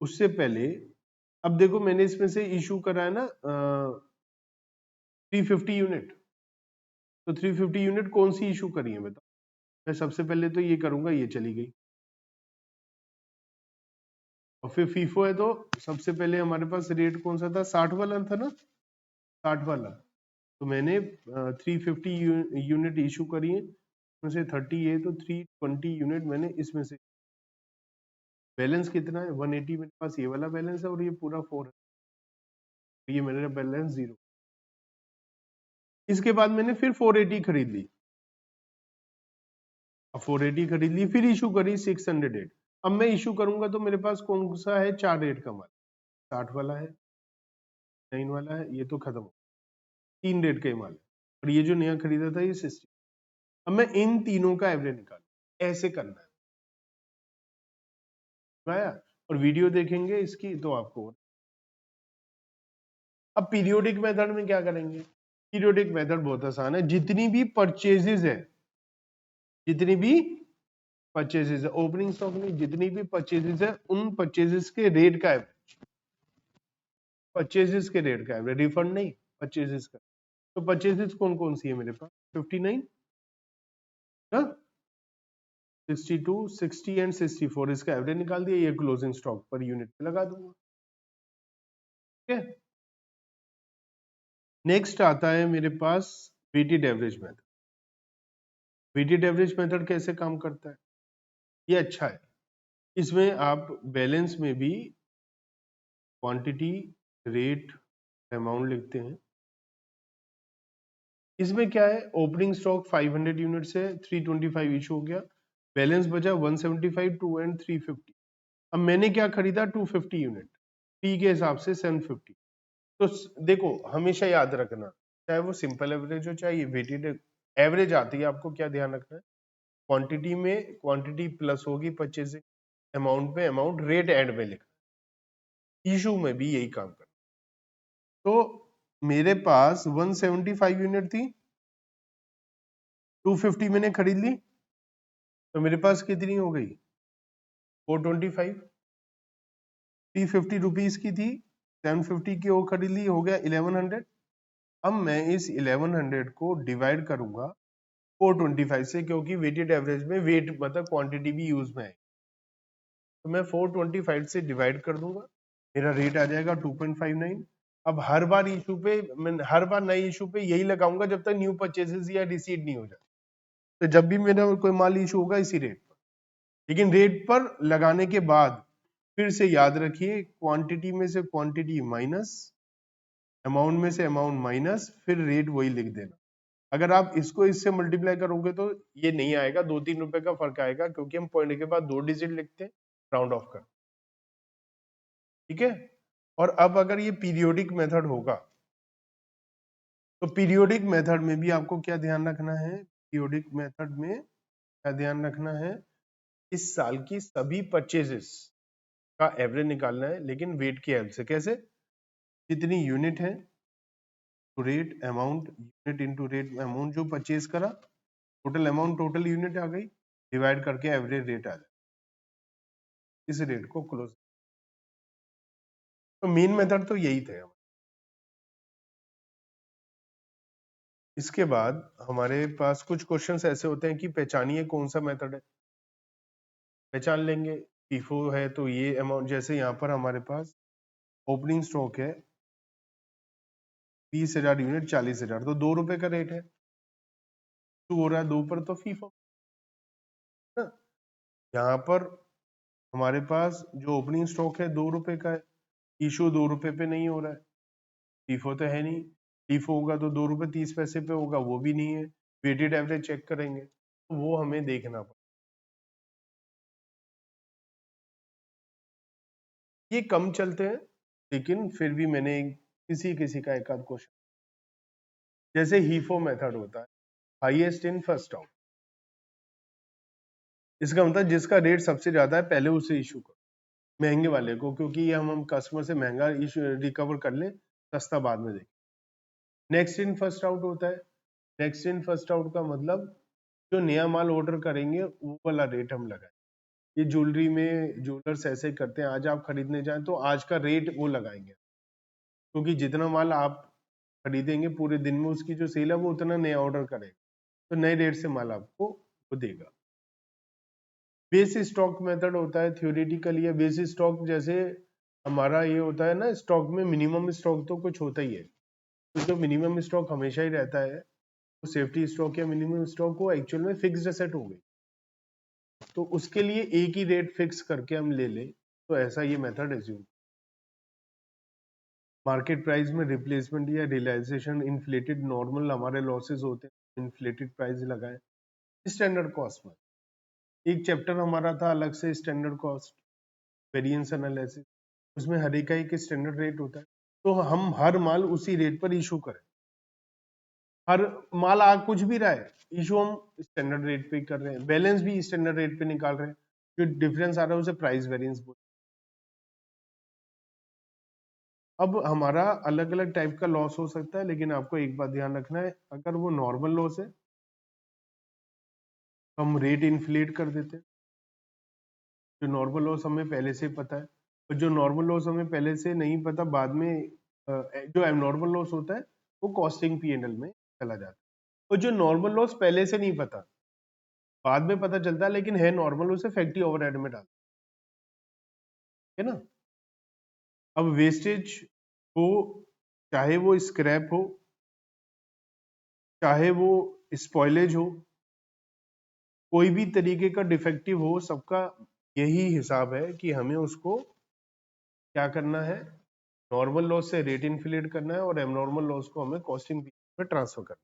उससे पहले, अब देखो मैंने इसमें से इशू करा है ना 350 यूनिट, तो 350 यूनिट कौन सी इशू करी है बताओ? मैं सबसे पहले तो ये करूंगा, ये चली गई, और फिर फीफो है तो सबसे पहले हमारे पास रेट कौन सा था? 60 वाला था ना, 60 वाला, तो मैंने 350 यूनिट इशू करी है, उसमें से 30 है तो 320 यूनिट मैंने इसमें से। बैलेंस कितना है? 180 मेरे पास ये वाला बैलेंस है, और ये पूरा 4 है, ये मेरा बैलेंस 0। इसके बाद मैंने फिर 480 खरीद ली, अब 480 खरीद ली, फिर इशू करी 608। अब मैं इशू करूंगा तो मेरे पास कौन सा है? 4 रेट का माल, 60 वाला है, 9 वाला है, ये तो खत्म हो, 3 रेट का ही माल है, और ये जो नया खरीदा था ये 60। अब मैं इन तीनों का एवरेज निकालू, ऐसे करना है, और वीडियो देखेंगे इसकी तो आपको। अब पीरियोडिक मेथड में क्या करेंगे? पीरियोडिक मेथड बहुत आसान है, जितनी भी परचेजेस है, जितनी भी परचेजेस है ओपनिंग स्टॉक में, जितनी भी परचेजेस है उन परचेजेस के रेट का एवरेज, परचेजेस के रेट का एवरेज, रिफंड नहीं, परचेजेस का। तो परचेजेस कौन कौन सी है मेरे पास? 59, 62, 60 एंड 64, इसका एवरेज निकाल दिया, ये क्लोजिंग स्टॉक पर यूनिट पे लगा दूंगा। ठीक है, नेक्स्ट आता है मेरे पास weighted average method. Weighted average method कैसे काम करता है? ये अच्छा है, इसमें आप बैलेंस में भी क्वांटिटी, रेट, अमाउंट लिखते हैं। इसमें क्या है, ओपनिंग स्टॉक 500 यूनिट से 325 इशू हो गया, बैलेंस बचा 175, 2 एंड 350। अब मैंने क्या खरीदा? 250 यूनिट, टी के हिसाब से 750। तो देखो हमेशा याद रखना, चाहे वो सिंपल एवरेज हो चाहे वेटेड एवरेज आती है, आपको क्या ध्यान रखना है? क्वांटिटी में क्वांटिटी प्लस होगी परचेजिंग, अमाउंट में अमाउंट, रेट एंड में लिखना। इशू में भी यही काम करना। तो मेरे पास 175 यूनिट थी, 250 मैंने खरीद ली, तो मेरे पास कितनी हो गई? 425। 350 रुपीज की थी, 750 की वो खरीद ली, हो गया 1100। अब मैं इस 1100 को डिवाइड करूंगा 425 से, क्योंकि वेटेड एवरेज में वेट मतलब क्वांटिटी भी यूज में है, तो मैं 425 से डिवाइड कर दूंगा, मेरा रेट आ जाएगा 2.59। अब हर बार इशू पे मैं हर बार नए इशू पे यही लगाऊंगा जब तक न्यू परचेसेस या रिसीट नहीं हो जाए। तो जब भी मेरा कोई माल इशू होगा इसी रेट पर, लेकिन रेट पर लगाने के बाद फिर से याद रखिए, क्वांटिटी में से क्वांटिटी माइनस, अमाउंट में से अमाउंट माइनस, फिर रेट वही लिख देना। अगर आप इसको इससे मल्टीप्लाई करोगे तो ये नहीं आएगा, 2-3 रुपए का फर्क आएगा, क्योंकि हम पॉइंट के बाद 2 डिजिट लिखते हैं, राउंड ऑफ कर, ठीक है। और अब अगर ये पीरियोडिक मेथड होगा, तो पीरियोडिक मेथड में भी आपको क्या ध्यान रखना है, पीरियोडिक मेथड में क्या ध्यान रखना है, इस साल की सभी परचेजेस का एवरेज निकालना है, लेकिन वेट की हेल्प से। कैसे? जितनी यूनिट है तो rate amount, unit into rate amount जो परचेज करा, टोटल अमाउंट टोटल यूनिट आ गई, डिवाइड करके एवरेज रेट आ जाए, इस रेट को क्लोज। तो मेन मेथड तो यही थे। इसके बाद हमारे पास कुछ क्वेश्चंस ऐसे होते हैं कि पहचानिए कौन सा मेथड है, पहचान लेंगे। फीफो है तो ये अमाउंट, जैसे यहाँ पर हमारे पास ओपनिंग स्टॉक है 20,000 यूनिट, 40,000, तो 2 रुपए का रेट है, तो हो रहा है 2 पर, तो फीफो ना। यहाँ पर हमारे पास जो ओपनिंग स्टॉक है 2 रुपए का है, इशू 2 रुपए पे नहीं हो रहा है, फीफो तो है नहीं, फीफो होगा तो 2 रुपए 30 पैसे पे होगा, वो भी नहीं है। वेटेड एवरेज चेक करेंगे, तो वो हमें देखना पड़ेगा। ये कम चलते हैं, लेकिन फिर भी मैंने किसी किसी का एक आध क्वेश्चन, जैसे हीफो मेथड होता है, हाईएस्ट इन फर्स्ट आउट, इसका मतलब जिसका रेट सबसे ज्यादा है पहले उसे इशू करो, महंगे वाले को, क्योंकि ये हम कस्टमर से महंगा इशू रिकवर कर ले, सस्ता बाद में देखें। नेक्स्ट इन फर्स्ट आउट होता है, नेक्स्ट इन फर्स्ट आउट का मतलब जो नया माल ऑर्डर करेंगे वो वाला रेट हम लगाएं। ये ज्वेलरी में ज्वेलर्स ऐसे करते हैं, आज आप खरीदने जाएं तो आज का रेट वो लगाएंगे, क्योंकि जितना माल आप खरीदेंगे पूरे दिन में उसकी जो सेल है वो उतना नया ऑर्डर करेगा, तो नए रेट से माल आपको वो देगा। बेस स्टॉक मेथड होता है थ्योरेटिकल, या बेस स्टॉक जैसे हमारा ये होता है ना, स्टॉक में मिनिमम स्टॉक तो कुछ होता ही है, तो जो मिनिमम स्टॉक हमेशा ही रहता है वो सेफ्टी स्टॉक या मिनिमम स्टॉक को एक्चुअल में फिक्स्ड एसेट हो गई, तो उसके लिए एक ही रेट फिक्स करके हम ले लें, तो ऐसा ये मेथड एज्यूम। मार्केट प्राइस में रिप्लेसमेंट या रियलाइजेशन इन्फ्लेटेड, नॉर्मल हमारे लॉसेस होते हैं, इन्फ्लेटेड प्राइस लगाए। स्टैंडर्ड कॉस्ट में एक चैप्टर हमारा था अलग से, स्टैंडर्ड कॉस्ट वेरिएंस एनालिसिस, उसमें हर एक का एक स्टैंडर्ड रेट होता है, तो हम हर माल उसी रेट पर इशू करें, हर माल आ कुछ भी रहा है, इशू हम स्टैंडर्ड रेट पे कर रहे हैं, बैलेंस भी स्टैंडर्ड रेट पे निकाल रहे हैं, जो डिफरेंस आ रहा है उसे प्राइस वेरिएंस बोलते हैं। अब हमारा अलग अलग टाइप का लॉस हो सकता है, लेकिन आपको एक बात ध्यान रखना है, अगर वो नॉर्मल लॉस है तो हम रेट इन्फ्लेट कर देते हैं, जो नॉर्मल लॉस हमें पहले से पता है, और जो नॉर्मल लॉस हमें पहले से नहीं पता, बाद में जो एबनॉर्मल लॉस होता है वो कॉस्टिंग पीएनएल में चला जाता है, और जो नॉर्मल लॉस पहले से नहीं पता, बाद में पता चलता है लेकिन है नॉर्मल, उसे फैक्ट्री ओवरहेड में डालते है ना। अब वेस्टेज हो, चाहे वो स्क्रैप हो, चाहे वो स्पॉइलेज हो, कोई भी तरीके का डिफेक्टिव हो, सबका यही हिसाब है कि हमें उसको क्या करना है, नॉर्मल लॉस से रेट इन्फ्लेट करना है, और एबनॉर्मल लॉस को हमें कॉस्टिंग में ट्रांसफर करना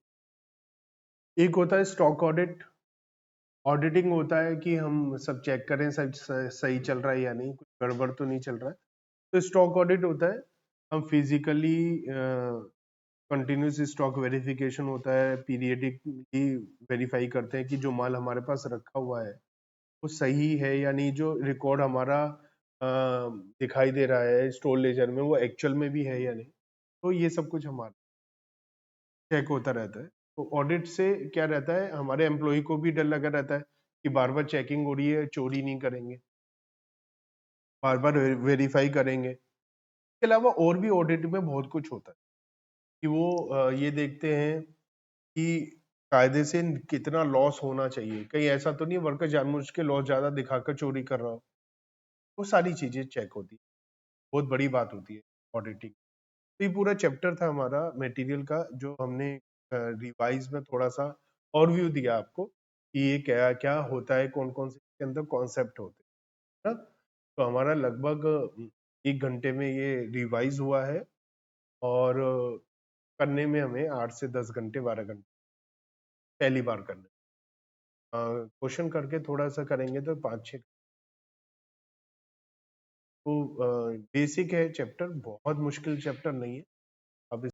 है। एक होता है स्टॉक ऑडिट, ऑडिटिंग होता है कि हम सब चेक करें सब सही चल रहा है या नहीं, कुछ गड़बड़ तो नहीं चल रहा है, तो स्टॉक ऑडिट होता है, हम फिजिकली कंटिन्यूस स्टॉक वेरिफिकेशन होता है, पीरियडिकली वेरीफाई करते हैं कि जो माल हमारे पास रखा हुआ है वो सही है या नहीं, जो रिकॉर्ड हमारा दिखाई दे रहा है स्टोर लेजर में वो एक्चुअल में भी है या नहीं, तो ये सब कुछ हमारा चेक होता रहता है। तो ऑडिट से क्या रहता है, हमारे एम्प्लॉय को भी डर लगा रहता है कि बार बार चेकिंग हो रही है, चोरी नहीं करेंगे। बार बार वेरीफाई करेंगे। इसके अलावा और भी ऑडिट में बहुत कुछ होता है कि वो ये देखते हैं कि कायदे से कितना लॉस होना चाहिए, कहीं ऐसा तो नहीं वर्कर जानबूझ के लॉस ज्यादा दिखाकर चोरी कर रहा हो। वो सारी चीजें चेक होती है, बहुत बड़ी बात होती है ऑडिटिंग। तो ये पूरा चैप्टर था हमारा मटेरियल का, जो हमने रिवाइज में थोड़ा सा ओवरव्यू दिया आपको कि ये क्या क्या होता है, कौन कौन से इसके अंदर कॉन्सेप्ट होते हैं ना। तो हमारा लगभग 1 घंटे में ये रिवाइज हुआ है, और करने में हमें 8 से 10 घंटे 12 घंटे पहली बार करने। क्वेश्चन करके थोड़ा सा करेंगे तो 5-6। तो बेसिक है चैप्टर, बहुत मुश्किल चैप्टर नहीं है। अब